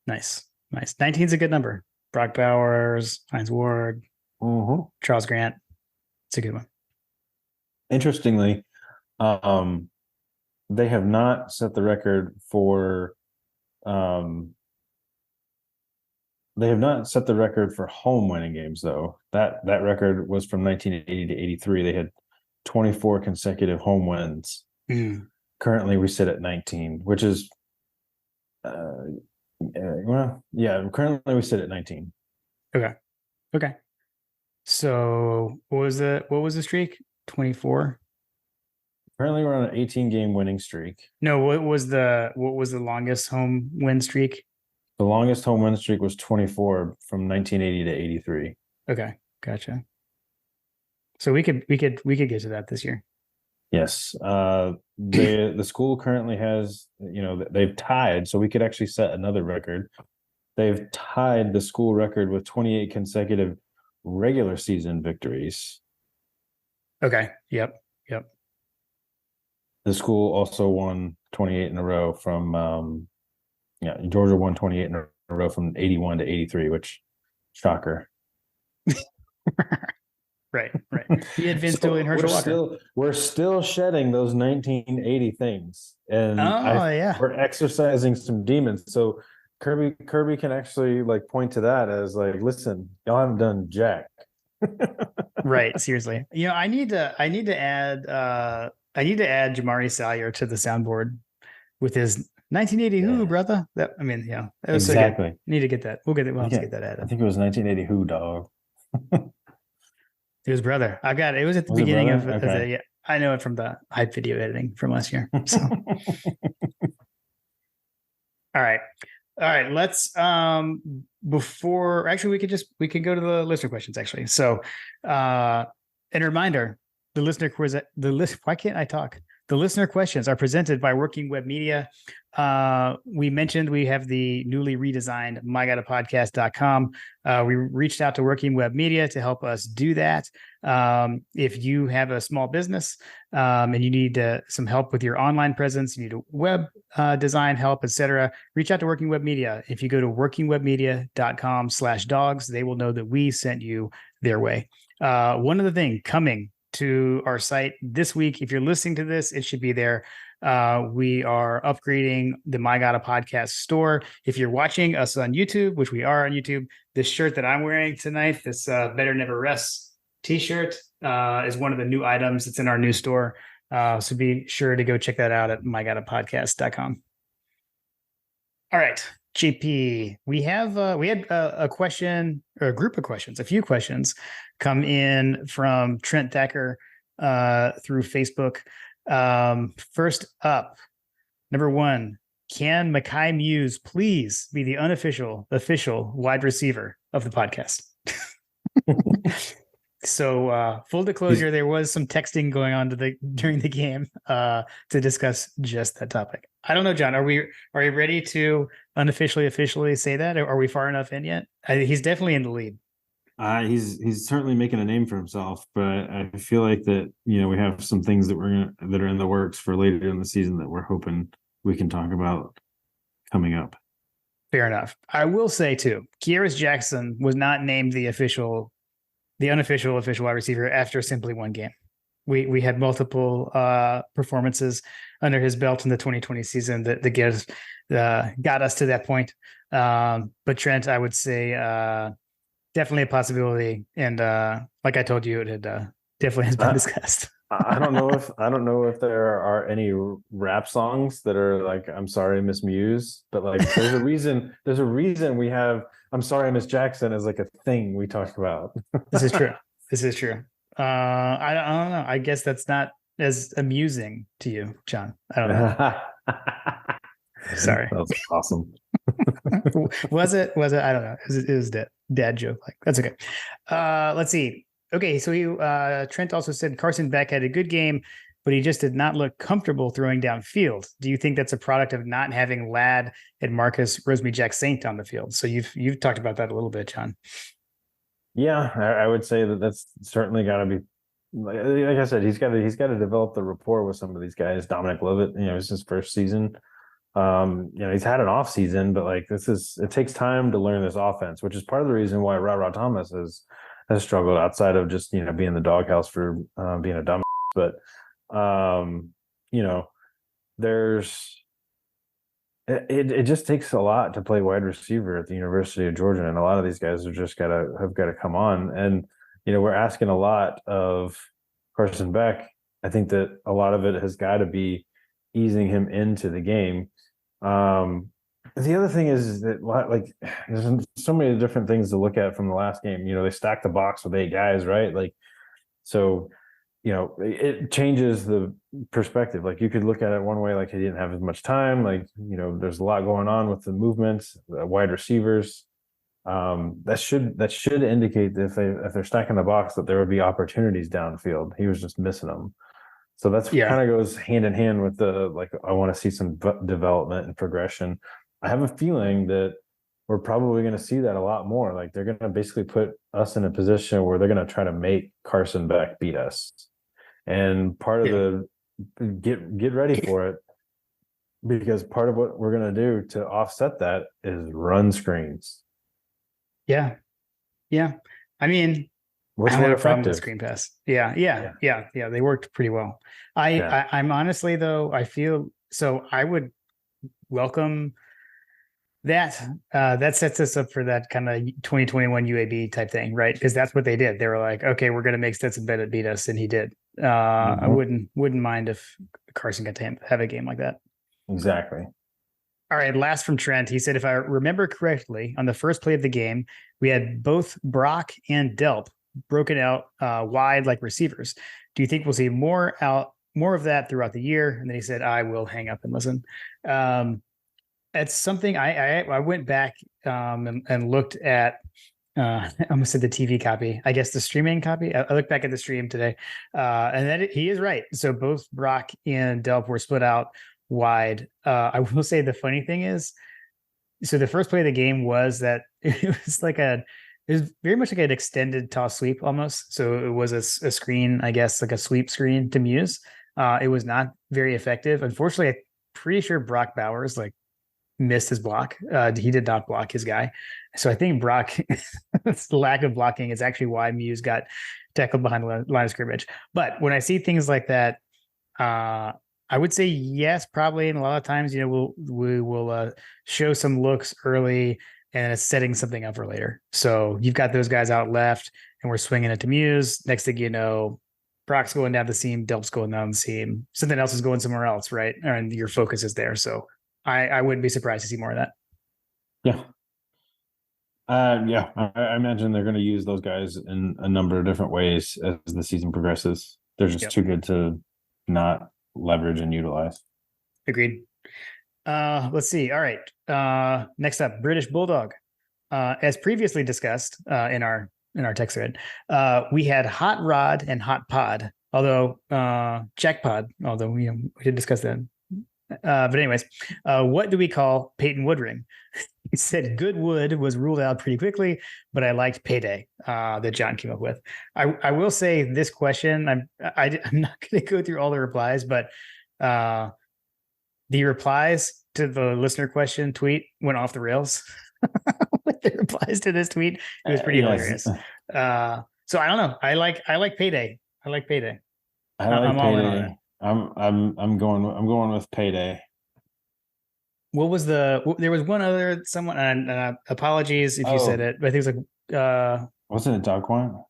Nice. 19 is a good number. Brock Bowers, Hines Ward, Charles Grant. It's a good one. Interestingly, they have not set the record for home winning games, though. That record was from 1980 to 83. They had 24 consecutive home wins. Currently, we sit at 19, which is currently we sit at 19. Okay. So what was the streak? 24? Currently, we're on an 18-game winning streak. No, what was the longest home win streak? The longest home win streak was 24 from 1980 to 83. Okay, gotcha. So we could get to that this year. Yes. The school currently has, they've tied, so we could actually set another record. They've tied the school record with 28 consecutive regular season victories. Okay. Yep. The school also won 28 in a row from Georgia won 28 in a row from 81 to 83, which shocker. Right. He had Vince Dooley and Herschel Walker. We're still shedding those 1980 things, and yeah, we're exercising some demons. So Kirby can actually like point to that as like, listen, y'all haven't done jack. right. Seriously, I need to add Jamari Salyer to the soundboard with his 1980 who, brother. That was exactly. So good. Need to get that. We'll have to get that added. I think it was 1980 who, dog. It was brother. I got it. It was at the beginning of the. Yeah, I know it from the hype video editing from last year. So, all right. Let's before actually we could go to the listener questions actually. So, and a reminder, why can't I talk? The listener questions are presented by Working Web Media. We mentioned we have the newly redesigned mygottapodcast.com. We reached out to Working Web Media to help us do that. If you have a small business and you need some help with your online presence, you need a web design help, etc., reach out to Working Web Media. If you go to workingwebmedia.com/dogs, they will know that we sent you their way. One other thing coming to our site this week. If you're listening to this, it should be there. We are upgrading the My Gotta Podcast store. If you're watching us on YouTube, which we are on YouTube, this shirt that I'm wearing tonight, this Better Never Rests t-shirt, is one of the new items that's in our new store. So be sure to go check that out at mygottapodcast.com. All right, JP, we had a question or a group of questions, a few questions come in from Trent Thacker through Facebook. First up, number one, can Mekhi Muse please be the official wide receiver of the podcast? So full disclosure, there was some texting going on during the game to discuss just that topic. I don't know, John. Are we ready to officially say that? Are we far enough in yet? He's definitely in the lead. He's certainly making a name for himself, but I feel like that we have some things that that are in the works for later in the season that we're hoping we can talk about coming up. Fair enough. I will say too, Kearis Jackson was not named the unofficial wide receiver after simply one game. We had multiple performances under his belt in the 2020 season that got us to that point. But Trent, I would say definitely a possibility, and like I told you, it had definitely has been discussed. I don't know if there are any rap songs that are like "I'm sorry, Miss Muse," but like there's a reason we have "I'm sorry, Miss Jackson" as like a thing we talk about. This is true. I don't know. I guess that's not as amusing to you, John. I don't know. Sorry. That was awesome. Was it? I don't know. It was dad joke. Like that's okay. Let's see. Okay, so Trent also said Carson Beck had a good game, but he just did not look comfortable throwing downfield. Do you think that's a product of not having Ladd and Marcus Rosemy-Jacksaint on the field? So you've talked about that a little bit, John. Yeah, I would say that's certainly got to be. Like I said, he's got to develop the rapport with some of these guys. Dominic Lovett, it's his first season. He's had an off season, but like it takes time to learn this offense, which is part of the reason why Ra Thomas has struggled outside of just being the doghouse for being a dumb. But it just takes a lot to play wide receiver at the University of Georgia, and a lot of these guys have got to come on. And we're asking a lot of Carson Beck. I think that a lot of it has got to be easing him into the game. The other thing is that like there's so many different things to look at from the last game. They stacked the box with 8 guys, right? Like, so it changes the perspective. Like, you could look at it one way, like he didn't have as much time. Like, there's a lot going on with the movements, the wide receivers. That should indicate that if they're stacking the box, that there would be opportunities downfield. He was just missing them. So that's Yeah. kind of goes hand in hand with the, like, I want to see some development and progression. I have a feeling that we're probably going to see that a lot more. Like, they're going to basically put us in a position where they're going to try to make Carson Beck beat us. And part of the get ready for it, because part of what we're going to do to offset that is run screens. Yeah. I mean, What's I don't more have a problem with effective? screen pass. Yeah. They worked pretty well. I'm honestly, though, I feel so I would welcome that. That sets us up for that kind of 2021 UAB type thing, right? Because that's what they did. They were like, okay, we're going to make Stetson Bennett beat us, and he did. I wouldn't mind if Carson got to have a game like that. Exactly. All right, last from Trent. He said, if I remember correctly, on the first play of the game, we had both Brock and Delp broken out wide like receivers. Do you think we'll see more of that throughout the year? And then he said, I will hang up and listen. It's something I went back and looked at. I almost said the TV copy, I guess the streaming copy. I looked back at the stream today, and then he is right. So both Brock and Delp were split out wide. I will say the funny thing is, so the first play of the game was that it was very much like an extended toss sweep almost. So it was a screen, I guess, like a sweep screen to Muse. It was not very effective. Unfortunately, I'm pretty sure Brock Bowers missed his block. He did not block his guy. So I think Brock's lack of blocking is actually why Muse got tackled behind the line of scrimmage. But when I see things like that, I would say yes, probably. And a lot of times, we will show some looks early, and it's setting something up for later. So you've got those guys out left, and we're swinging it to Muse. Next thing you know, Brock's going down the seam, Delp's going down the seam. Something else is going somewhere else, right? And your focus is there. So I wouldn't be surprised to see more of that. Yeah. I imagine they're going to use those guys in a number of different ways as the season progresses. They're just too good to not leverage and utilize. Agreed. Let's see. All right. Next up, British Bulldog. As previously discussed in our text thread, we had Hot Rod and Hot Pod. Although Jackpod, although we did discuss that. But anyways, what do we call Peyton Woodring? He said Goodwood was ruled out pretty quickly, but I liked Payday that John came up with. I will say this question, I'm not going to go through all the replies, but the replies to the listener question tweet went off the rails. With the replies to this tweet, it was pretty hilarious. So I don't know. I like Payday. I like Payday. I'm all in on it. I'm going with Payday. What was there was one other someone, and apologies if you said it, but I think it was like wasn't it Dogquant?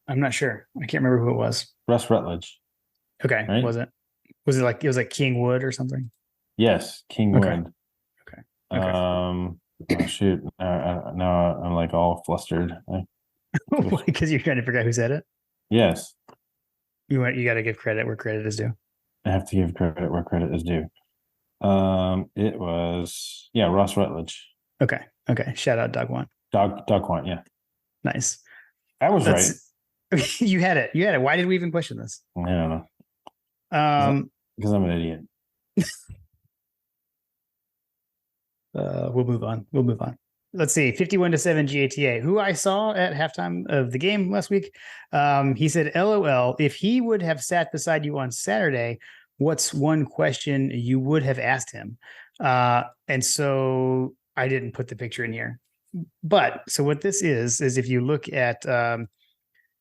I'm not sure. I can't remember who it was. Russ Rutledge. Okay. Right? Was it like King Wood or something? Yes, King Wood. Okay. Oh shoot. Now I'm like all flustered. Because you're trying to figure out who said it? Yes. You got to give credit where credit is due. I have to give credit where credit is due. It was Ross Rutledge. Okay. Shout out Dogquant. Dogquant, yeah. Nice. I was right. You had it. Why did we even question this? I don't know. Because I'm an idiot. We'll move on. Let's see. 51-7 GATA, who I saw at halftime of the game last week. He said, LOL, if he would have sat beside you on Saturday, what's one question you would have asked him? And so I didn't put the picture in here. But so what this is if you look at 51-7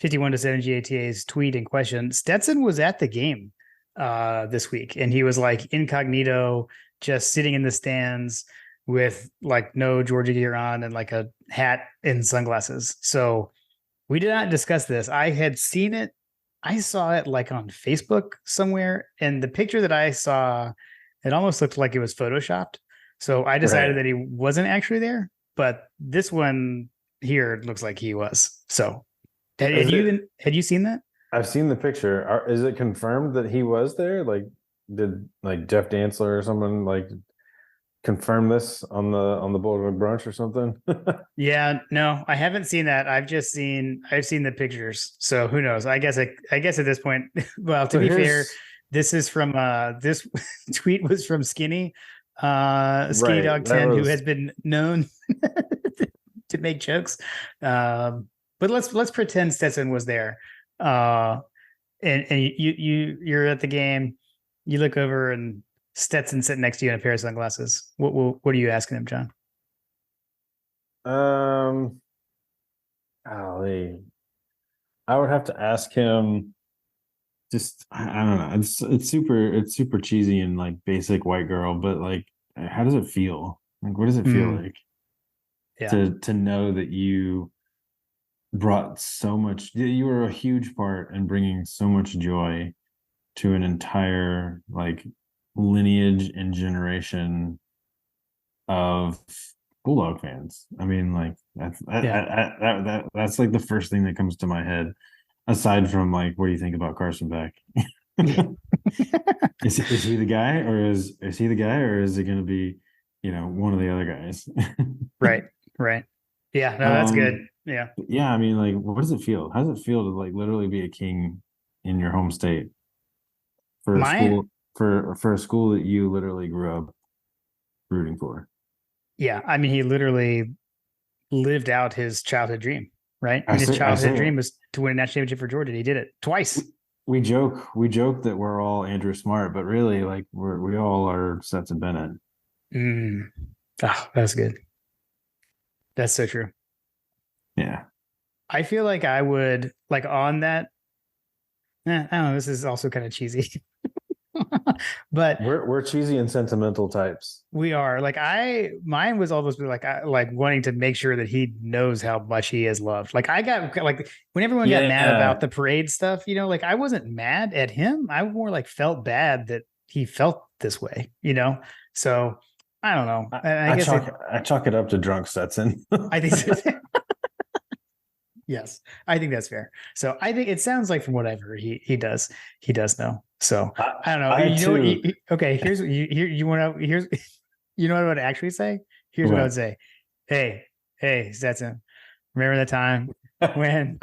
GATA's tweet in question, Stetson was at the game this week, and he was like incognito, just sitting in the stands with like no Georgia gear on and like a hat and sunglasses. So we did not discuss this. I had seen it. I saw it like on Facebook somewhere, and the picture that I saw, it almost looked like it was photoshopped. So I decided Right. that he wasn't actually there, but this one here looks like he was. So Is it? had you seen that? I've seen the picture. Is it confirmed that he was there? Like, did like Jeff Dantzler or someone like confirm this on the Bulldog Brunch or something? Yeah, no, I haven't seen that. I've seen the pictures. So who knows? I guess at this point, well, to So be fair, here's this is from this tweet was from Skinny right. Dog That 10, who has was been known to make jokes. But let's pretend Stetson was there. And you're at the game, you look over and Stetson sitting next to you in a pair of sunglasses. What are you asking him, John? um. Golly, I would have to ask him. Just I don't know. It's super cheesy and like basic white girl, but like, how does it feel? Like, what does it feel Mm, like yeah. to know that you brought so much? You were a huge part in bringing so much joy to an entire like lineage and generation of Bulldog fans. I mean, like Yeah. that's like the first thing that comes to my head, aside from like, what do you think about Carson Beck? Is he the guy, or is he the guy, or is it going to be, one of the other guys? Right. Right. Yeah. No, that's good. um, Yeah. yeah, I mean, like, what does it feel? How does it feel to like literally be a king in your home state for a My, school a school that you literally grew up rooting for? yeah. I mean, he literally lived out his childhood dream, right? I mean, his I childhood say dream it. was to win a national championship for Georgia. He did it twice. We joke that we're all Andrew Smart, but really, like, we all are Stetson Bennett. Mm. Oh, that's good. That's so true. Yeah, I feel like I would like on that. I don't know. This is also kind of cheesy, but we're cheesy and sentimental types. we are like mine was almost like I like wanting to make sure that he knows how much he is loved. Like I got like when everyone got mad about Yeah, the parade stuff, like I wasn't mad at him. I more like felt bad that he felt this way, So I don't know. And I guess I chalk it up to drunk Stetson. I think yes, I think that's fair. So I think it sounds like from what I've heard, he does know. So I don't know. I You know what? too. Okay, here's what you want to here's you know what I would actually say. Here's what I would What? say. Hey, Stetson, remember that time when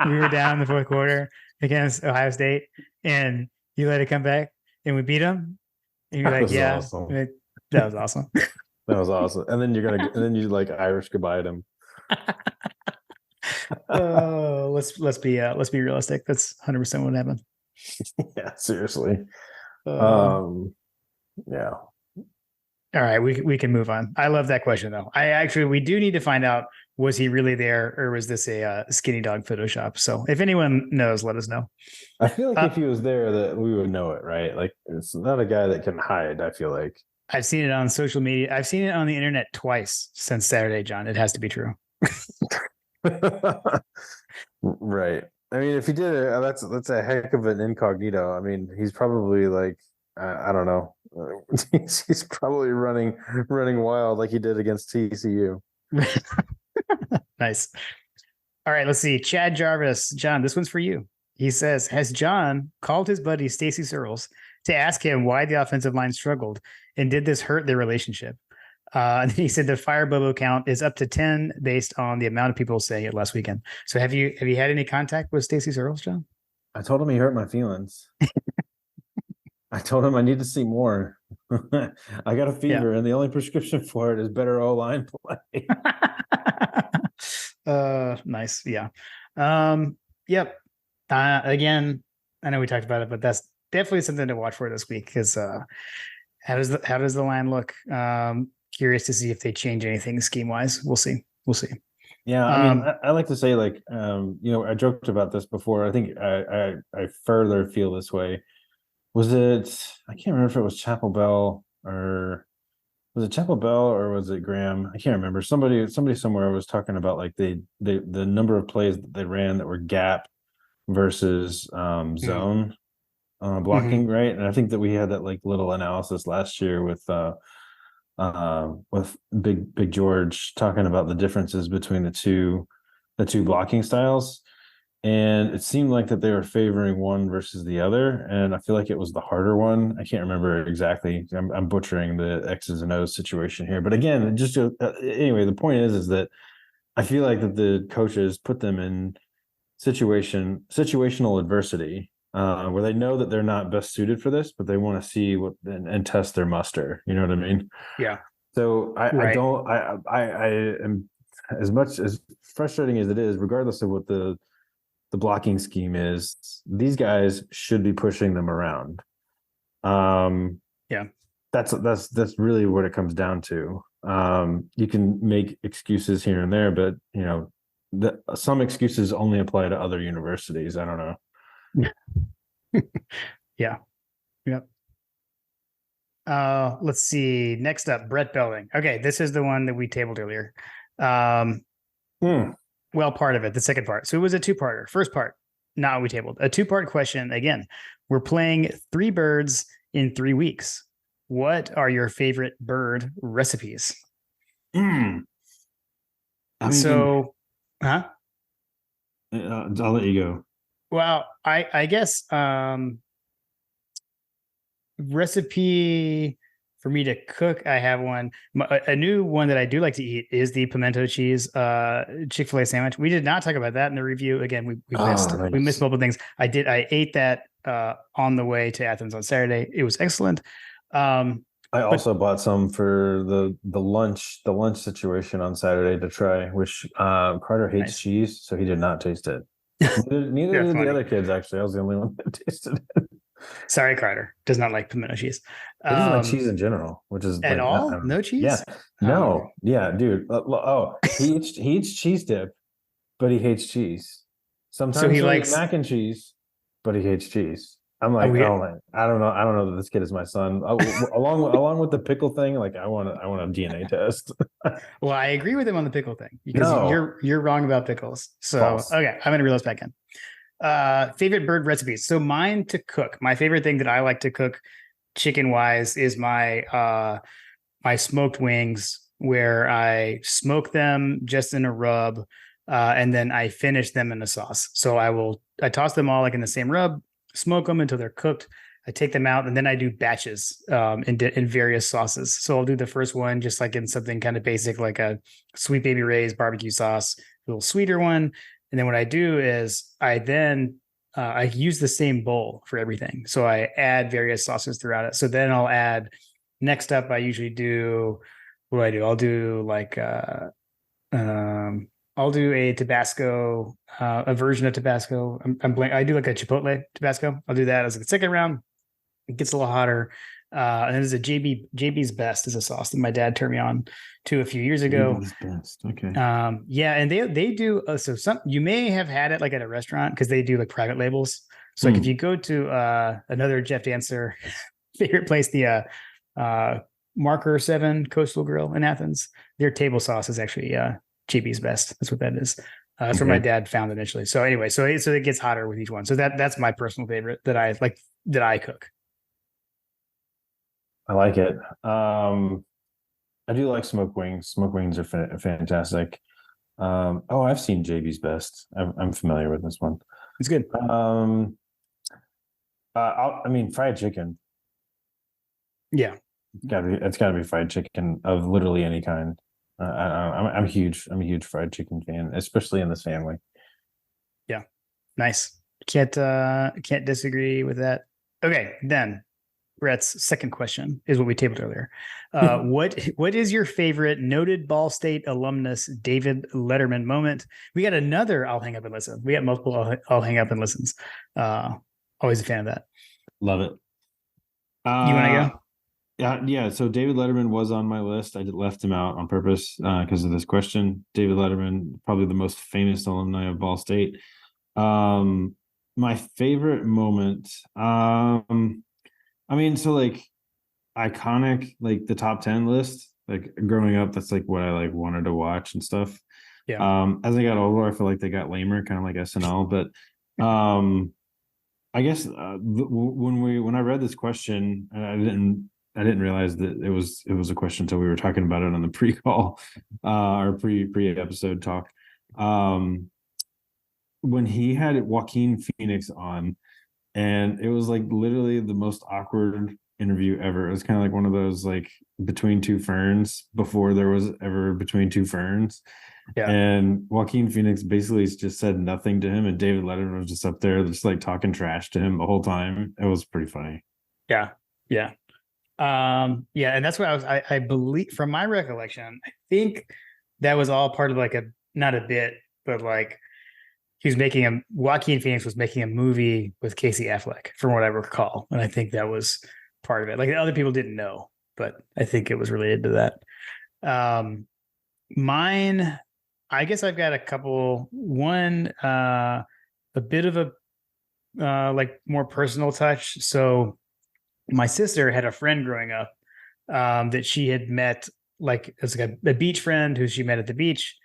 we were down in the fourth quarter against Ohio State and you let it come back and we beat them? And you're That like, was yeah, awesome. that was awesome. That was awesome. And then and then you like Irish goodbye him. Let's be realistic. That's 100% what happened. Yeah, seriously. Uh, Um, yeah. All right, we can move on. I love that question though. We do need to find out, was he really there or was this a skinny dog Photoshop? So if anyone knows, let us know. I feel like Uh, if he was there, that we would know it, right? Like, it's not a guy that can hide, I feel like. I've seen it on social media. I've seen it on the internet twice since Saturday, John. It has to be true. Right. I mean, if he did it, that's a heck of an incognito. I mean, he's probably like, I don't know. He's probably running wild like he did against TCU. Nice. All right, let's see. Chad Jarvis, John, this one's for you. He says, has John called his buddy Stacy Searles to ask him why the offensive line struggled, and did this hurt their relationship? And he said the fire bubble count is up to 10 based on the amount of people saying it last weekend. So have you had any contact with Stacy Searles, John? I told him he hurt my feelings. I told him I need to see more. I got a fever, and the only prescription for it is better O-line play. Nice. Yeah. Yep. Again, I know we talked about it, but that's definitely something to watch for this week because how does the line look? Curious to see if they change anything scheme wise. We'll see. Yeah, I mean, I like to say, like, I joked about this before. I think I further feel this way. Was it? I can't remember if it was Chapel Bell or was it Chapel Bell or was it Graham? I can't remember. Somebody somewhere was talking about like the number of plays that they ran that were gap versus zone blocking, right? And I think that we had that like little analysis last year with with Big George talking about the differences between the two blocking styles, and it seemed like that they were favoring one versus the other, and I feel like it was the harder one. I can't remember exactly. I'm butchering the X's and O's situation here, but again, just anyway, the point is that I feel like that the coaches put them in situational adversity, where they know that they're not best suited for this, but they want to see what and test their muster. You know what I mean? Yeah. So I Right. don't I am, as much as frustrating as it is, regardless of what the blocking scheme is, these guys should be pushing them around. Yeah. That's really what it comes down to. You can make excuses here and there, but some excuses only apply to other universities. I don't know. Yeah. Yep. Let's see. Next up, Brett Belding. Okay, this is the one that we tabled earlier. Well, part of it, the second part. So it was a two-parter. First part, not what we tabled. A two-part question. Again, we're playing 3 birds in 3 weeks. What are your favorite bird recipes? I mean, So, huh? I'll let you go. Well, I guess recipe for me to cook, I have one. A new one that I do like to eat is the pimento cheese Chick-fil-A sandwich. We did not talk about that in the review. Again, we missed Nice. we missed multiple things. I ate that on the way to Athens on Saturday. It was excellent. I also bought some for the lunch situation on Saturday to try, which Carter hates Nice. cheese, so he did not taste it. Neither did the other kids, actually. I was the only one that tasted it. Sorry, Carter does not like pimento cheese. He doesn't like cheese in general, which is At like all? No cheese? Yeah, no, yeah, dude. He eats cheese dip, but he hates cheese. Sometimes So he he'll eat likes mac and cheese, but he hates cheese. I'm like, oh man, I don't know that this kid is my son. Along with the pickle thing, like I want a DNA test. Well, I agree with him on the pickle thing because you're wrong about pickles. So False. okay, I'm gonna reel this back in. Favorite bird recipes. So mine to cook. My favorite thing that I like to cook chicken wise is my my smoked wings, where I smoke them just in a rub, and then I finish them in a sauce. So I toss them all like in the same rub, smoke them until they're cooked. I take them out and then I do batches in various sauces. So I'll do the first one just like in something kind of basic, like a Sweet Baby Ray's barbecue sauce, a little sweeter one. And then what I do is I use the same bowl for everything. So I add various sauces throughout it. So then I'll add, next up, I usually do, what do I do? I'll do like, I'll do a Tabasco, a version of Tabasco. I do like a Chipotle Tabasco. I'll do that as a second round. It gets a little hotter. And there's a JB's Best is a sauce that my dad turned me on to a few years ago. JB's Best. Okay. Yeah, and they do so some you may have had it like at a restaurant because they do like private labels. So like if you go to another Jeff Dancer favorite place, the Marker 7 Coastal Grill in Athens, their table sauce is actually JB's Best. That's what that is. That's where my dad found initially. So anyway, so it gets hotter with each one. So that's my personal favorite that I cook. I like it. I do like smoked wings. Smoked wings are fantastic. I've seen JB's Best. I'm familiar with this one. It's good. Fried chicken. Yeah, it's gotta be fried chicken of literally any kind. I'm a huge fried chicken fan, especially in this family. Yeah, nice. Can't disagree with that. Okay, then Brett's second question is what we tabled earlier. What is your favorite noted Ball State alumnus David Letterman moment? We got another I'll hang up and listen. We got multiple I'll hang up and listens. Always a fan of that. Love it. You want to go? Yeah. So David Letterman was on my list. I left him out on purpose because of this question. David Letterman, probably the most famous alumni of Ball State. My favorite moment. So like iconic, like the top 10 list, like growing up, that's like what I like wanted to watch and stuff. Yeah. As I got older, I feel like they got lamer, kind of like SNL. But I guess when I read this question, and I didn't I didn't realize that it was a question until we were talking about it on the pre-call, or pre-episode talk. When he had Joaquin Phoenix on, and it was like literally the most awkward interview ever. It was kind of like one of those like Between Two Ferns before there was ever Between Two Ferns. Yeah. And Joaquin Phoenix basically just said nothing to him, and David Letterman was just up there just like talking trash to him the whole time. It was pretty funny. Yeah. Yeah. Yeah, and that's what I believe, from my recollection, I think that was all part of like not a bit, but like Joaquin Phoenix was making a movie with Casey Affleck, from what I recall. And I think that was part of it. Like, other people didn't know, but I think it was related to that. Mine, I guess I've got a couple. One, a bit of a like more personal touch. So my sister had a friend growing up that she had met, like, it's like a beach friend who she met at the beach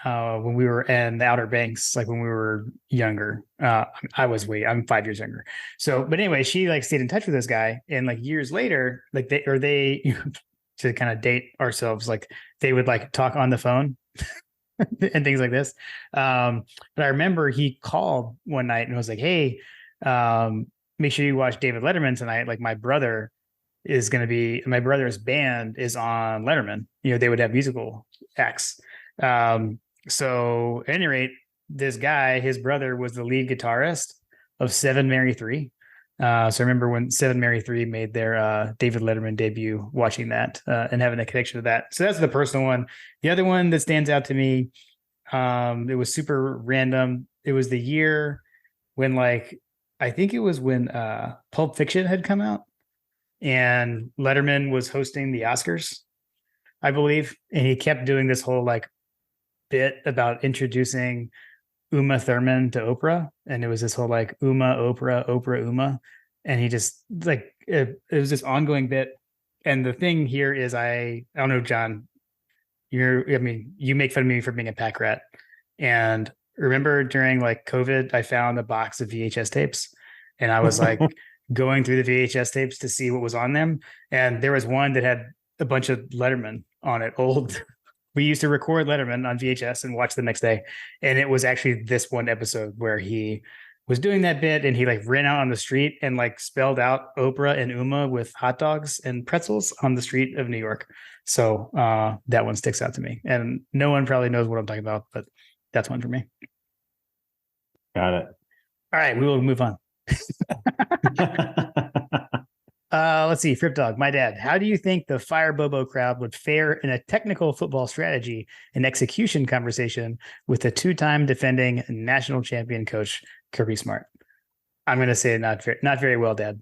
when we were in the Outer Banks, like when we were younger. I'm 5 years younger. So, but anyway, she like stayed in touch with this guy, and like years later, like they to kind of date ourselves, like they would like talk on the phone and things like this. But I remember he called one night and was like, "Hey, make sure you watch David Letterman tonight. Like my brother's band is on Letterman. You know, they would have musical acts." So at any rate, this guy, his brother, was the lead guitarist of Seven Mary Three. So I remember when Seven Mary Three made their David Letterman debut, watching that and having a connection to that. So that's the personal one. The other one that stands out to me, it was super random. It was the year when, like, I think it was when Pulp Fiction had come out, and Letterman was hosting the Oscars, I believe, and he kept doing this whole like bit about introducing Uma Thurman to Oprah, and it was this whole like Uma, Oprah, Oprah, Uma, and he just like it was this ongoing bit. And the thing here is, I don't know, John, you make fun of me for being a pack rat, and remember during like COVID, I found a box of VHS tapes, and I was like going through the VHS tapes to see what was on them, and there was one that had a bunch of Letterman on it, old. We used to record Letterman on VHS and watch the next day. And it was actually this one episode where he was doing that bit, and he like ran out on the street and like spelled out Oprah and Uma with hot dogs and pretzels on the street of New York. So that one sticks out to me. And no one probably knows what I'm talking about, but that's one for me. Got it. All right, we will move on. Let's see. Frip Dog, my dad. How do you think the Fire Bobo crowd would fare in a technical football strategy and execution conversation with the two-time defending national champion coach Kirby Smart? I'm going to say not very well, Dad.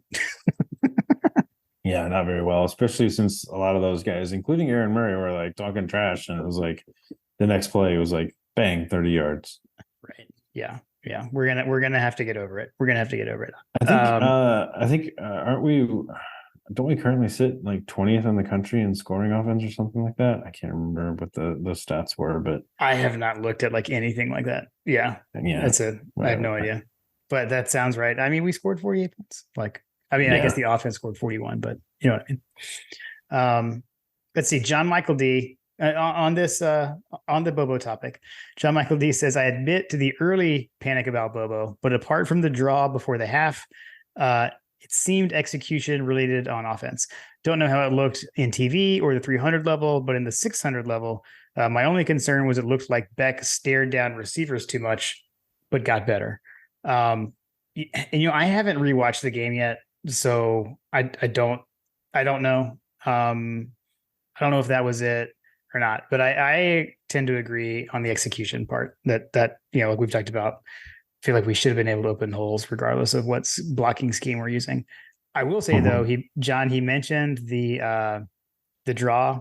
Yeah, not very well, especially since a lot of those guys, including Aaron Murray, were like talking trash, and it was like the next play was like bang, 30 yards. Right. Yeah. Yeah. We're gonna have to get over it. I think don't we currently sit like 20th in the country in scoring offense or something like that? I can't remember what the stats were, but I have not looked at like anything like that. Yeah. That's it. I have no idea. But that sounds right. I mean, we scored 48 points. I guess the offense scored 41, but you know what I mean. Let's see. John Michael D. On the Bobo topic, John Michael D says, "I admit to the early panic about Bobo, but apart from the draw before the half, it seemed execution related on offense. Don't know how it looked in TV or the 300 level, but in the 600 level, my only concern was it looked like Beck stared down receivers too much, but got better." And I haven't rewatched the game yet, so I don't know. I don't know if that was it or not, but I tend to agree on the execution part that like we've talked about. I feel like we should have been able to open holes regardless of what's blocking scheme we're using. I will say though, he mentioned the draw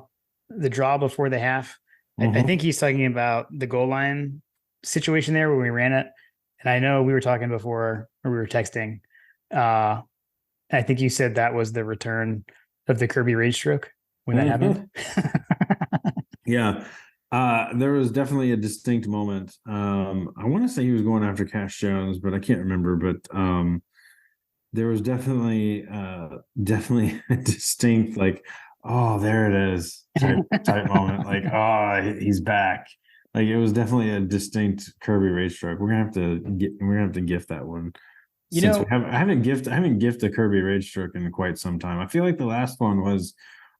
before the half. I think he's talking about the goal line situation there when we ran it. And I know we were talking before, or we were texting. I think you said that was the return of the Kirby rage stroke when that happened. Yeah. There was definitely a distinct moment. I want to say he was going after Cash Jones, but I can't remember. But there was definitely a distinct like, oh, there it is type moment. Like, oh, he's back. Like it was definitely a distinct Kirby rage stroke. We're gonna have to gift that one. You Since know, I haven't gifted a Kirby rage stroke in quite some time. I feel like the last one was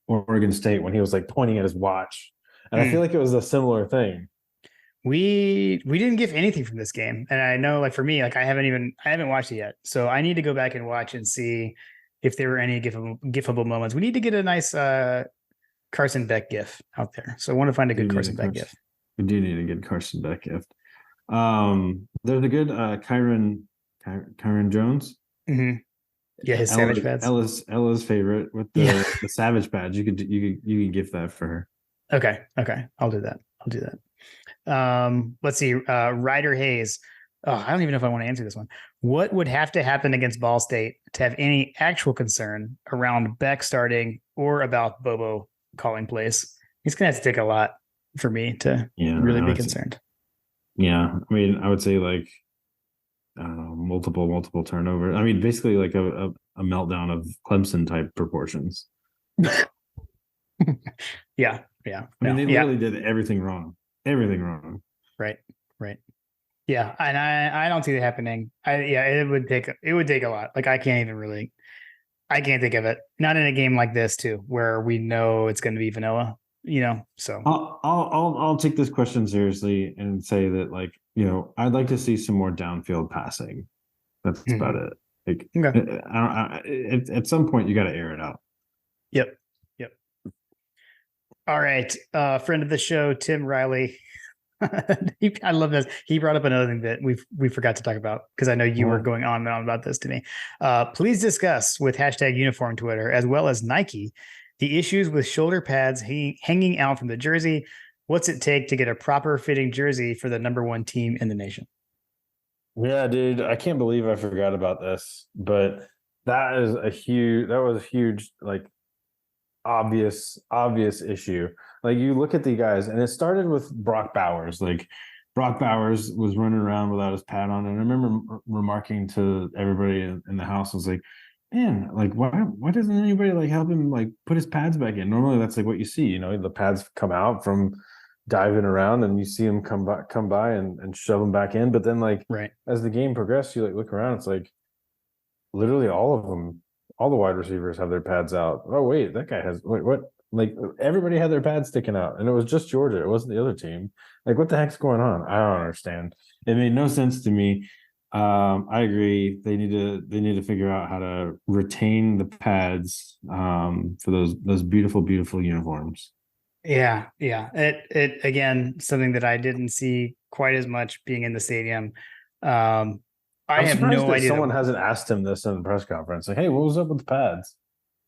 Oregon State when he was like pointing at his watch. And I feel mm, like it was a similar thing. we didn't give anything from this game, and I know, like for me, like I haven't watched it yet, so I need to go back and watch and see if there were any gifable moments. We need to get a nice Carson Beck gif out there. So I want to find a good Carson Beck gif. We do need a good Carson Beck gift. There's a good Kyron Jones. Mm-hmm. Yeah, his Savage pads. Ella's favorite with the Savage pads. You could gift that for her. Okay. I'll do that. Let's see. Ryder Hayes. Oh, I don't even know if I want to answer this one. What would have to happen against Ball State to have any actual concern around Beck starting or about Bobo calling plays? He's gonna have to take a lot for me to really be concerned. Yeah, I mean, I would say like multiple turnovers. I mean, basically like a meltdown of Clemson type proportions. Yeah. I mean, they literally did everything wrong. Right. Yeah, and I don't see it happening. It would take a lot. Like I can't think of it. Not in a game like this too, where we know it's going to be vanilla. So I'll take this question seriously and say that, like, I'd like to see some more downfield passing. That's about it. Like, okay. At some point you got to air it out. Yep. All right. Friend of the show, Tim Riley. I love this. He brought up another thing that we forgot to talk about, because I know you were going on and on about this to me. Please discuss with #uniform Twitter, as well as Nike, the issues with shoulder pads hanging out from the jersey. What's it take to get a proper fitting jersey for the #1 team in the nation? Yeah, dude, I can't believe I forgot about this, but that was a huge, like, obvious issue. Like, you look at the guys, and it started with Brock Bowers. Like, Brock Bowers was running around without his pad on, and I remember remarking to everybody in the house, I was like, man, like, why doesn't anybody like help him like put his pads back in? Normally that's like what you see, the pads come out from diving around, and you see him come by and shove them back in. But then, like, right, as the game progressed, you like look around, it's like literally all of them, all the wide receivers have their pads out. Oh wait, that guy has, wait, what? Like, everybody had their pads sticking out, and it was just Georgia. It wasn't the other team. Like, what the heck's going on? I don't understand. It made no sense to me. I agree. They need to figure out how to retain the pads for those beautiful uniforms. Yeah. It again, something that I didn't see quite as much being in the stadium. I have no idea. Someone hasn't asked him this in the press conference. Like, hey, what was up with the pads?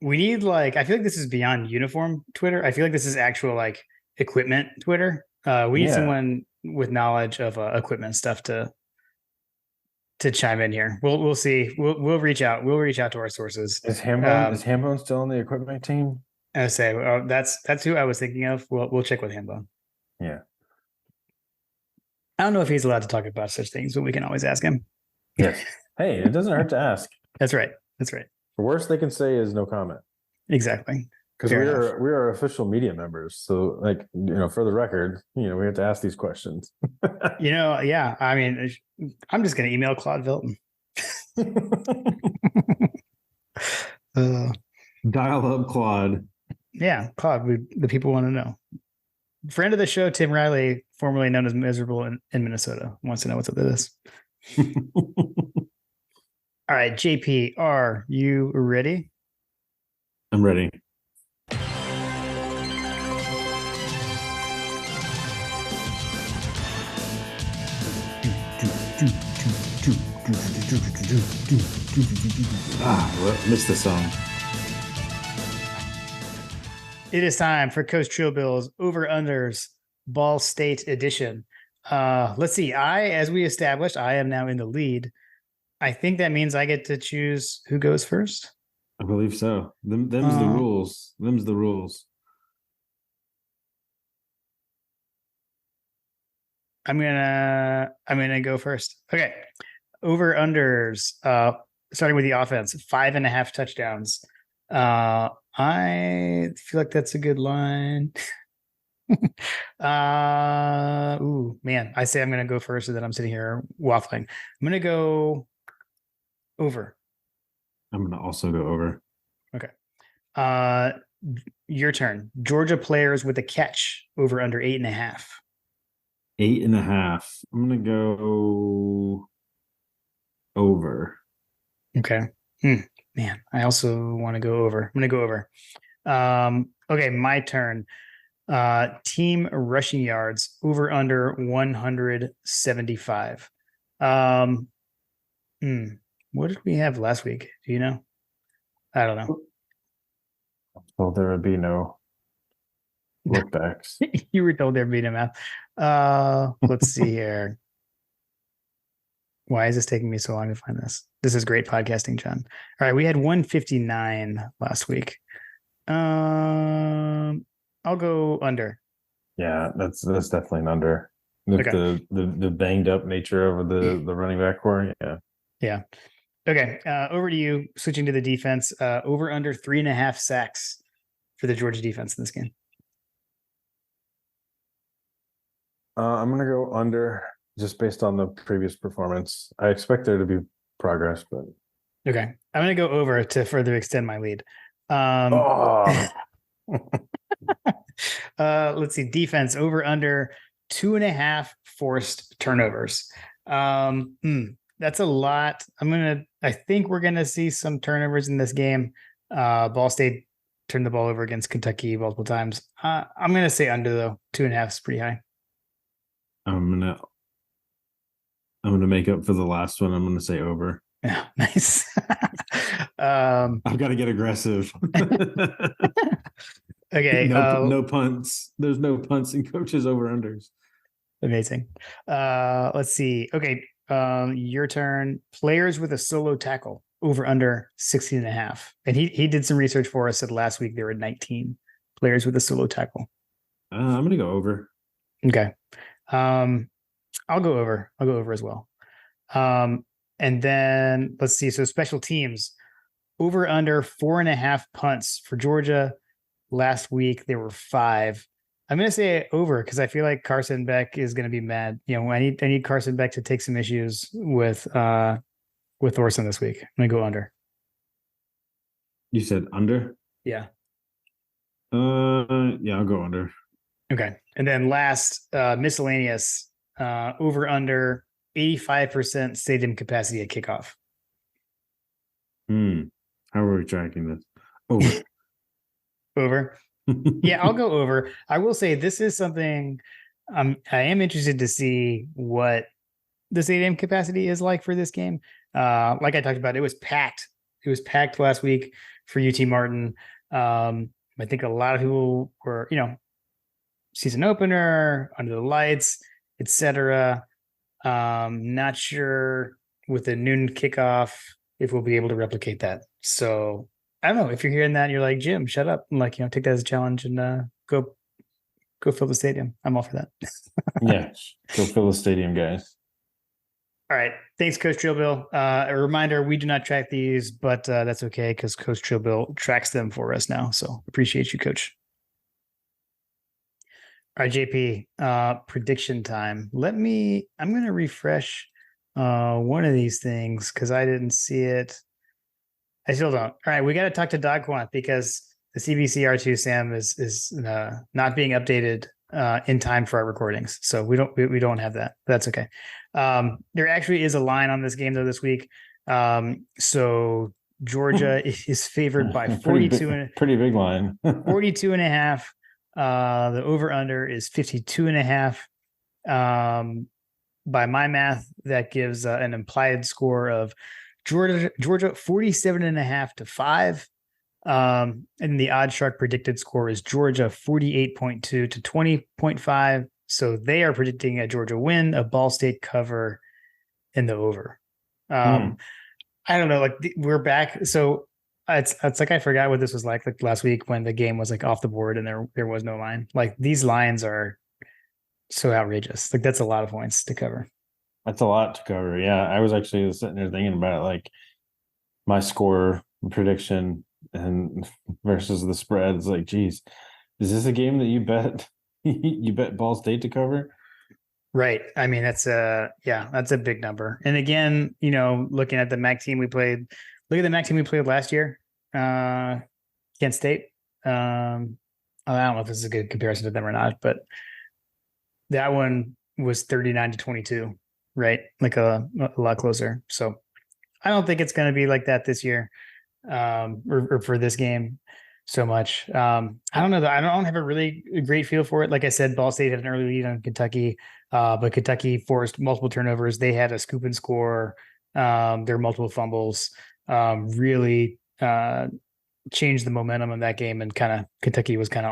We need, like, I feel like this is beyond uniform Twitter. I feel like this is actual, like, equipment Twitter. We need someone with knowledge of equipment stuff to chime in here. We'll see. We'll reach out. We'll reach out to our sources. Is Hambone still on the equipment team? I say that's who I was thinking of. We'll check with Hambone. Yeah. I don't know if he's allowed to talk about such things, but we can always ask him. Yes. Hey, it doesn't hurt to ask. That's right. The worst they can say is no comment. Exactly. Because we are official media members. So, like, for the record, we have to ask these questions. Yeah. I mean, I'm just going to email Claude Vilton. Dial up Claude. Yeah, Claude. The people want to know. Friend of the show, Tim Riley, formerly known as Miserable in Minnesota, wants to know what's up with this. All right, JP, are you ready? I'm ready. Missed the song. It is time for Coach Trillbill's over-unders Ball State edition. Let's see. As we established, I am now in the lead. I think that means I get to choose who goes first. I believe so. Them's the rules. Them's the rules. I'm gonna go first. Okay. Over-unders. starting with the offense, 5.5 touchdowns. I feel like that's a good line. Ooh, man. I say I'm gonna go first, and then I'm sitting here waffling. I'm gonna go over. I'm gonna also go over. Okay. Uh your turn. Georgia players with a catch over under 8.5. 8.5. I'm gonna go over. Okay. Man, I also want to go over. I'm gonna go over. Okay, my turn. Team rushing yards over under 175. Um, what did we have last week? Do you know? I don't know. Well, there would be no look backs. You were told there'd be no math. Let's see here. Why is this taking me so long to find this? This is great podcasting, John. All right, we had 159 last week. I'll go under. Yeah, that's definitely an under. With Okay. the banged up nature of the running back core. Yeah. Yeah. Okay. Over to you. Switching to the defense. Over under 3.5 sacks for the Georgia defense in this game. I'm gonna go under just based on the previous performance. I expect there to be progress, but Okay. I'm gonna go over to further extend my lead. oh, Let's see. Defense over under 2.5 forced turnovers. That's a lot. I think we're gonna see some turnovers in this game. Ball State turned the ball over against Kentucky multiple times. I'm gonna say under though. 2.5 is pretty high. I'm gonna make up for the last one. I'm gonna say over. Yeah, nice. I've got to get aggressive. Okay. No punts. There's no punts in coaches over unders. Amazing. Let's see. Okay. Your turn. Players with a solo tackle over under 16.5. And he did some research for us. Said last week there were 19 players with a solo tackle. I'm gonna go over. Okay. I'll go over. I'll go over as well. And then let's see. So special teams over under 4.5 punts for Georgia. Last week there were 5. I'm going to say over because I feel like Carson Beck is going to be mad. You know, I need Carson Beck to take some issues with Thorson this week. I'm going to go under. You said under? Yeah. Yeah, I'll go under. Okay. And then last, miscellaneous, over under 85% stadium capacity at kickoff. How are we tracking this? Over. Over. Yeah, I'll go over. I will say this is something I am interested to see what the stadium capacity is like for this game. Like I talked about, it was packed. It was packed last week for UT Martin. I think a lot of people were, season opener, under the lights, etc. Not sure with the noon kickoff if we'll be able to replicate that. So I don't know if you're hearing that and you're like, Jim, shut up. And take that as a challenge and go fill the stadium. I'm all for that. Yeah, go fill the stadium, guys. All right. Thanks, Coach Trillbill. A reminder, we do not track these, but that's okay because Coach Trillbill tracks them for us now. So appreciate you, Coach. All right, JP, prediction time. I'm going to refresh one of these things because I didn't see it. I still don't. All right, we got to talk to Dogquant because the CBC R2 Sam is not being updated in time for our recordings, so we don't have that. That's okay. There actually is a line on this game though this week. So Georgia is favored by 42. Pretty big line. 42.5. The over under is 52.5. By my math, that gives an implied score of Georgia 47.5 to 5. And the OddsShark predicted score is Georgia 48.2 to 20.5. So they are predicting a Georgia win, a Ball State cover, and the over. I don't know, we're back. So it's like I forgot what this was like last week when the game was off the board and there was no line. These lines are so outrageous. That's a lot of points to cover. That's a lot to cover. Yeah, I was actually sitting there thinking about it. my score prediction and versus the spread. It's like, geez, is this a game that you bet you bet Ball State to cover? Right. I mean, that's a big number. And again, looking at the MAC team we played, look at the MAC team we played last year, Kent State. I don't know if this is a good comparison to them or not, but that one was 39-22, right? Like a lot closer. So I don't think it's going to be like that this year, or for this game so much. I don't know. I don't have a really great feel for it. Like I said, Ball State had an early lead on Kentucky, but Kentucky forced multiple turnovers. They had a scoop and score. Their multiple fumbles really changed the momentum of that game, and Kentucky was kind of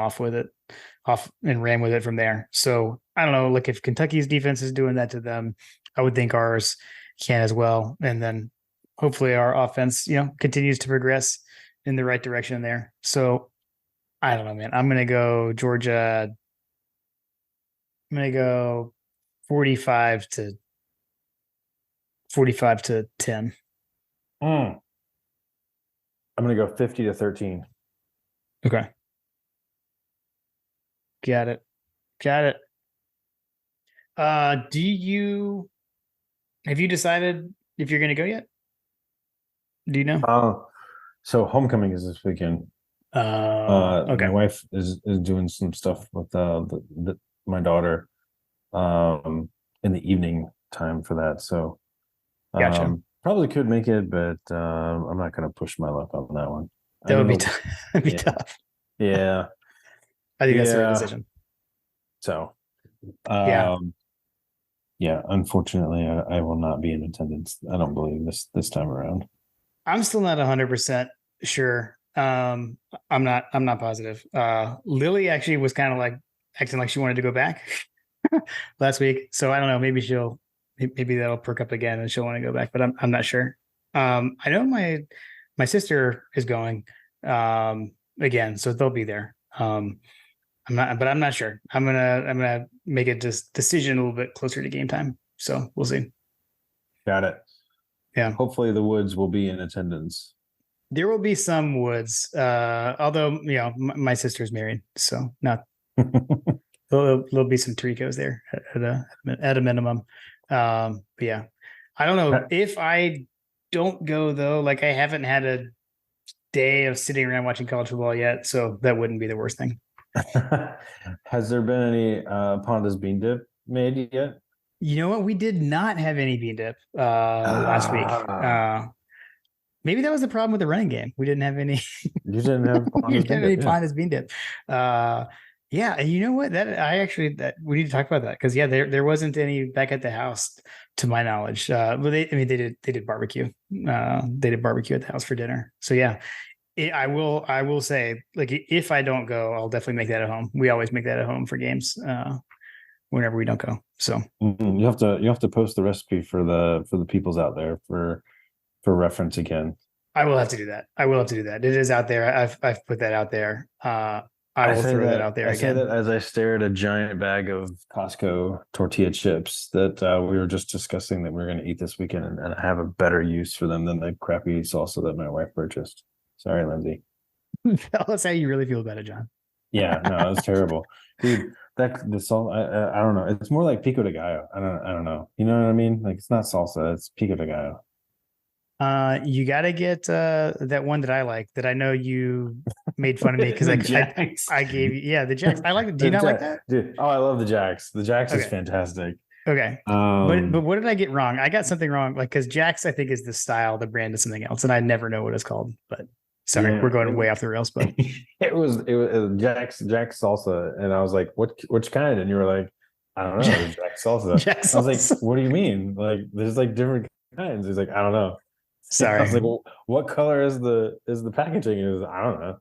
off and ran with it from there. So I don't know. Like if Kentucky's defense is doing that to them, I would think ours can as well. And then hopefully our offense, continues to progress in the right direction there. So I don't know, man. I'm going to go Georgia. I'm going to go 45 to 10. I'm going to go 50-13. Okay. Got it. Have you decided if you're going to go yet? Do you know? So homecoming is this weekend. Okay. My wife is doing some stuff with my daughter in the evening time for that. So Gotcha. probably could make it, but I'm not going to push my luck on that one. That would be tough. That'd be tough. Yeah. I think that's the right decision. So, yeah, unfortunately, I will not be in attendance. I don't believe this time around. I'm still not 100% sure. I'm not positive. Lily actually was kind of like acting like she wanted to go back last week. So I don't know, maybe that'll perk up again and she'll want to go back, but I'm not sure. I know my sister is going again, so they'll be there. I'm not sure. I'm gonna make a decision a little bit closer to game time. So we'll see. Got it. Yeah. Hopefully the Woods will be in attendance. There will be some Woods, although my sister's married, so not. there'll be some Taricos there at a minimum. But yeah, I don't know if I don't go though. Like I haven't had a day of sitting around watching college football yet, so that wouldn't be the worst thing. Has there been any Pandas bean dip made yet? You know what? We did not have any bean dip last week. Maybe that was the problem with the running game. We didn't have any. You didn't have Pandas bean dip. Yeah, and you know what? That we need to talk about that because there wasn't any back at the house to my knowledge. But they did barbecue. They did barbecue at the house for dinner. So yeah, I will say, like, if I don't go, I'll definitely make that at home. We always make that at home for games whenever we don't go. So you have to post the recipe for the peoples out there for reference again. I will have to do that. It is out there. I've put that out there. I will throw that out there again. I say that as I stare at a giant bag of Costco tortilla chips that we were just discussing that we we're going to eat this weekend, and I have a better use for them than the crappy salsa that my wife purchased. Sorry, Lindsay. Tell us how you really feel about it, John. Yeah, no, it was terrible, dude. The salt, I don't know. It's more like pico de gallo. I don't know. You know what I mean? Like it's not salsa. It's pico de gallo. You got to get that one that I like that I know you made fun of me because I gave you the Jacks. I like it. Do you not like that? Dude, I love the Jacks. The Jacks is fantastic. Okay. But what did I get wrong? I got something wrong. Like because Jacks I think is the style, the brand is something else, and I never know what it's called. But sorry, we're going way off the rails. But it was Jack's salsa, and I was like, which kind? And you were like, I don't know, Jack's salsa. I was like, what do you mean? Like there's like different kinds. He's like, I don't know. Sorry. I was like, well, what color is the packaging? He was, I don't know.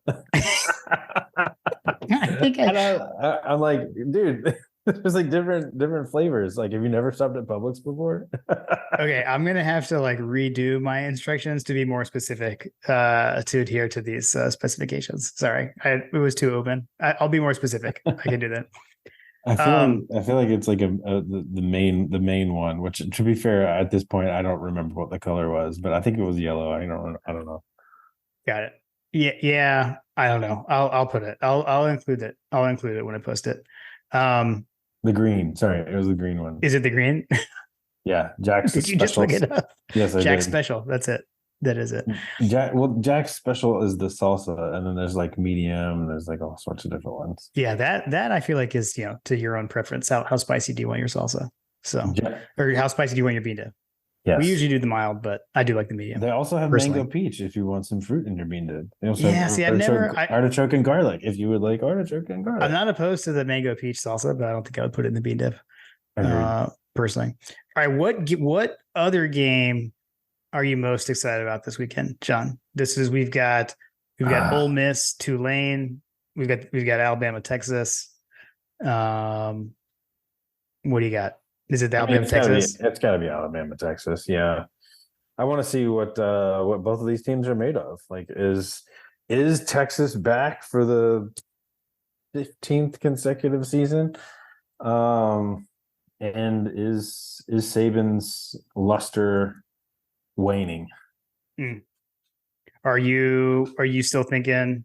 I'm like, dude, there's like different flavors. Like, have you never stopped at Publix before? Okay, I'm gonna have to like redo my instructions to be more specific to adhere to these specifications. Sorry, it was too open. I'll be more specific. I can do that. I feel like it's like the main one, which to be fair, at this point I don't remember what the color was, but I think it was yellow. I don't know. Got it. Yeah, yeah. I don't know. I'll put it. I'll include it. I'll include it when I post it. Um, The green. Sorry, it was the green one. is it the green? Yeah, Jack's Did you just look specials. it up? Yes, I Jack did. Special. That's it. That is it. Jack's special is the salsa, and then there's like medium. There's like all sorts of different ones. Yeah, that I feel like is, to your own preference. How spicy do you want your salsa? So, Jack, or how spicy do you want your bean dip? We yes. usually do the mild, but I do like the medium They also have personally. mango peach if you want some fruit in your bean dip. They also Yeah, have see, artichoke and garlic if you would like artichoke and garlic. I'm not opposed to the mango peach salsa, but I don't think I would put it in the bean dip. Agreed. Personally. All right, what other game are you most excited about this weekend, John? We've got Ole Miss, Tulane, we've got Alabama, Texas. What do you got? Is it the Alabama, Texas? It's gotta be Alabama, Texas. Yeah. I want to see what both of these teams are made of. Like, is Texas back for the 15th consecutive season? And is Saban's luster waning? Are you still thinking?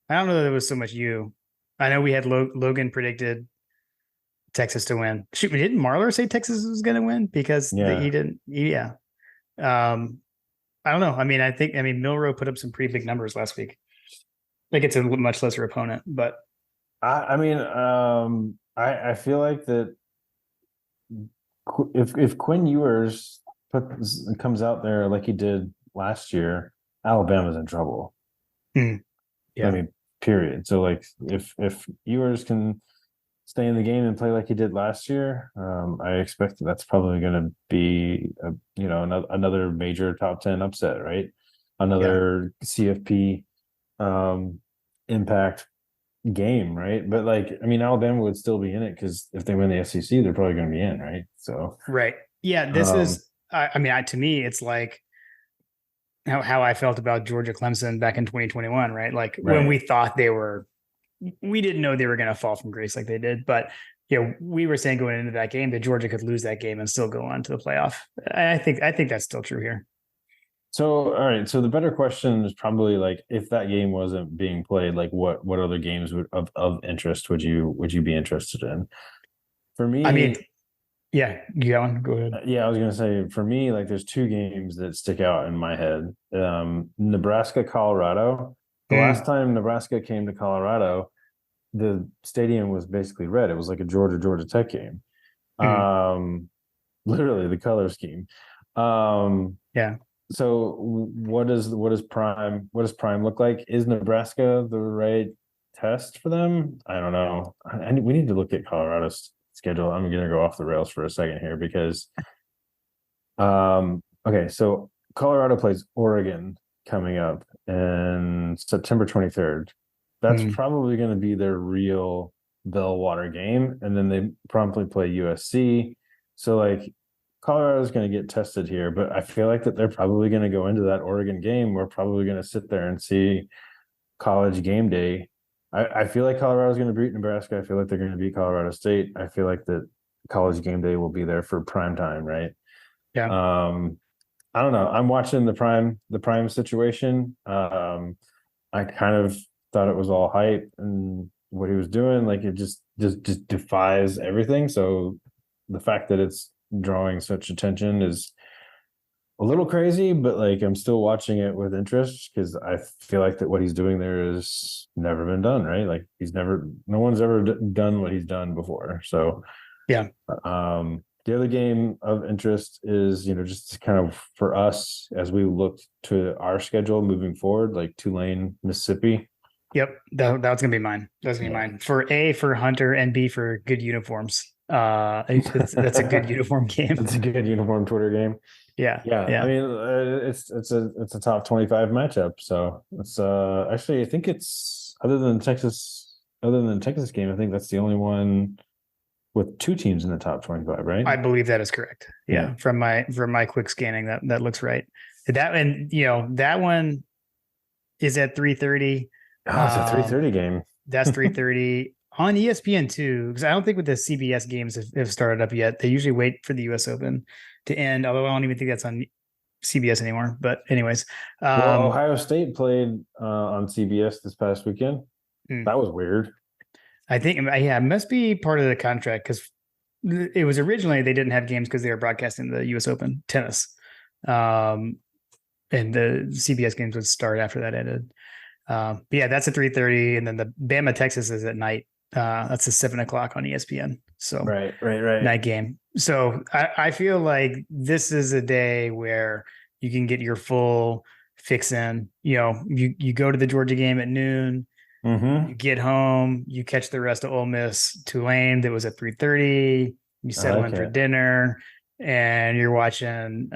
I don't know that it was so much you. I know we had Logan predicted Texas to win. Shoot, didn't Marlar say Texas was going to win because he didn't? Yeah. I don't know. I mean, Milroe put up some pretty big numbers last week. Like it's a much lesser opponent, but I feel like that if Quinn Ewers comes out there like he did last year, Alabama's in trouble. Yeah. I mean, period. So like if Ewers can stay in the game and play like he did last year, I expect that's probably going to be another major top 10 upset, right? Another CFP impact game, right? But like, I mean, Alabama would still be in it because if they win the SEC, they're probably going to be in, right? So right, yeah. This is, to me, it's like how I felt about Georgia Clemson back in 2021, right? Like when we thought we didn't know they were going to fall from grace like they did, but we were saying going into that game that Georgia could lose that game and still go on to the playoff. I think that's still true here. So, all right. So the better question is probably like, if that game wasn't being played, like what other games of interest would you be interested in? For me, I mean, yeah, go ahead. Yeah, I was gonna say, for me, like there's two games that stick out in my head. Nebraska, Colorado. The last time Nebraska came to Colorado, the stadium was basically red. It was like a Georgia Tech game. Literally the color scheme. Yeah. So what does prime look like? Is Nebraska the right test for them? I don't know. We need to look at Colorado's schedule. I'm gonna go off the rails for a second here because okay, so Colorado plays Oregon coming up in September 23rd. That's probably going to be their real bellwether game, and then they promptly play USC. So like Colorado's going to get tested here, but I feel like that they're probably going to go into that Oregon game. We're probably going to sit there and see College game day. I feel like Colorado's going to beat Nebraska. I feel like they're going to beat Colorado State. I feel like that College game day will be there for prime time, right? Yeah. I don't know. I'm watching the prime situation. I kind of thought it was all hype and what he was doing, like it just defies everything. So the fact that it's drawing such attention is a little crazy, but like I'm still watching it with interest because I feel like that what he's doing there has never been done, right? Like no one's ever done what he's done before. So yeah. The other game of interest is, just kind of for us as we look to our schedule moving forward, like Tulane, Mississippi. Yep, that's gonna be mine. That's gonna be mine. For Hunter, and B for good uniforms. That's a good uniform game. It's a good uniform Twitter game. Yeah. I mean, it's a top 25 matchup. So it's actually, I think it's other than the Texas game, I think that's the only one with two teams in the top 25, right? I believe that is correct. Yeah. From my quick scanning, that looks right. That one is at 3:30. Oh, it's a 3:30 game. That's 3:30 on ESPN2, because I don't think with the CBS games have started up yet. They usually wait for the US Open to end, although I don't even think that's on CBS anymore. But anyways, Well, Ohio State played on CBS this past weekend. That was weird. I think, yeah, it must be part of the contract because it was originally they didn't have games because they were broadcasting the US Open tennis. And the CBS games would start after that ended. But yeah, that's at 3:30, and then the Bama Texas is at night. That's at 7:00 on ESPN. So right. night game. So I feel like this is a day where you can get your full fix in. You know, you go to the Georgia game at noon. You get home, you catch the rest of Ole Miss Tulane that was at 3:30. You settle in for dinner, and you're watching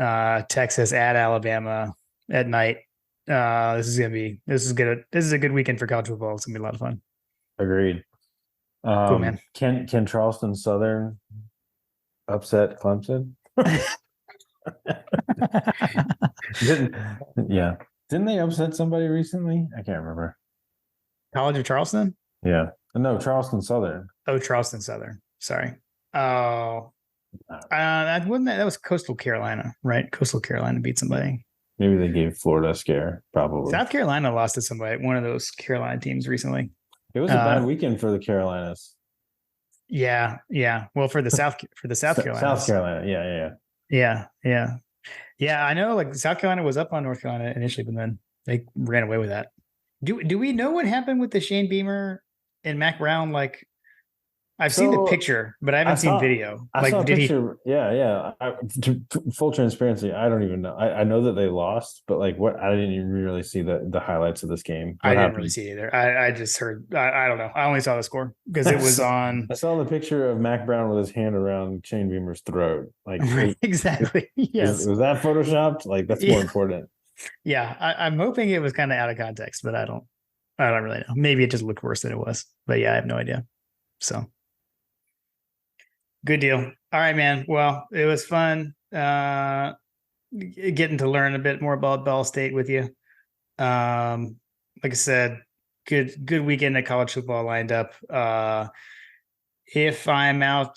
Texas at Alabama at night. This is a good weekend for college football. It's gonna be a lot of fun. Agreed. Cool, man. Can Charleston Southern upset Clemson? Didn't they upset somebody recently? I can't remember. College of Charleston? Yeah. No, Charleston Southern. Oh, Charleston Southern. Sorry. Oh, that was Coastal Carolina, right? Coastal Carolina beat somebody. Maybe they gave Florida a scare, probably. South Carolina lost to somebody, one of those Carolina teams recently. It was a bad weekend for the Carolinas. Yeah. Well, for the South Carolina. South Carolina, yeah. I know, like South Carolina was up on North Carolina initially, but then they ran away with that. Do we know what happened with the Shane Beamer and Mac Brown? Like, I've seen the picture, but I haven't seen video. I saw a picture. Yeah. Full transparency, I don't even know. I know that they lost, but like, what? I didn't even really see the highlights of this game. I didn't really see it either. I just heard. I don't know. I only saw the score because it was on. I saw the picture of Mac Brown with his hand around Shane Beamer's throat. Like exactly. Yes. Was that photoshopped? Like that's more important. Yeah, I'm hoping it was kind of out of context, but I don't really know. Maybe it just looked worse than it was. But yeah, I have no idea. So good deal. All right, man. Well, it was fun getting to learn a bit more about Ball State with you. Like I said, good weekend of college football lined up. If I'm out,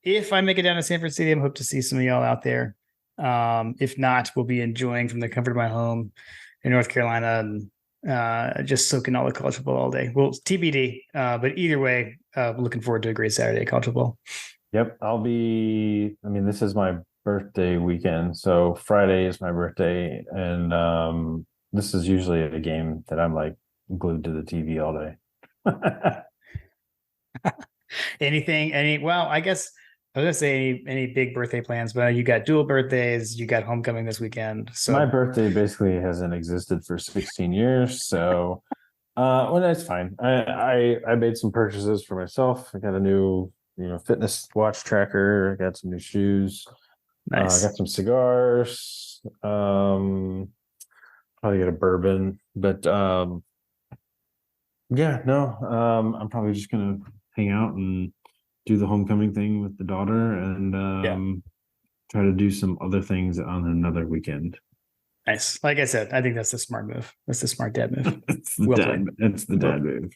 if I make it down to Sanford Stadium, hope to see some of y'all out there. If not, we'll be enjoying from the comfort of my home in North Carolina and just soaking all the college football all day. Well, TBD, but either way, looking forward to a great Saturday of college football. Yep, this is my birthday weekend, so Friday is my birthday, and this is usually a game that I'm like glued to the TV all day. I guess I was gonna say any big birthday plans, but you got dual birthdays, you got homecoming this weekend. So my birthday basically hasn't existed for 16 years. So well, that's fine. I made some purchases for myself. I got a new, fitness watch tracker, I got some new shoes. Nice. I got some cigars, probably get a bourbon, but I'm probably just gonna hang out and do the homecoming thing with the daughter and try to do some other things on another weekend. Nice. Like I said, I think that's the smart move. That's the smart dad move. It's the dad move.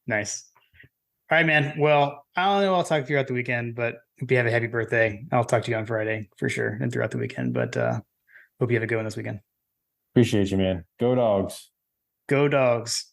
Nice. All right, man. Well, I don't know. I'll talk to you throughout the weekend, but hope you have a happy birthday. I'll talk to you on Friday for sure and throughout the weekend, but hope you have a good one this weekend. Appreciate you, man. Go Dogs. Go Dogs.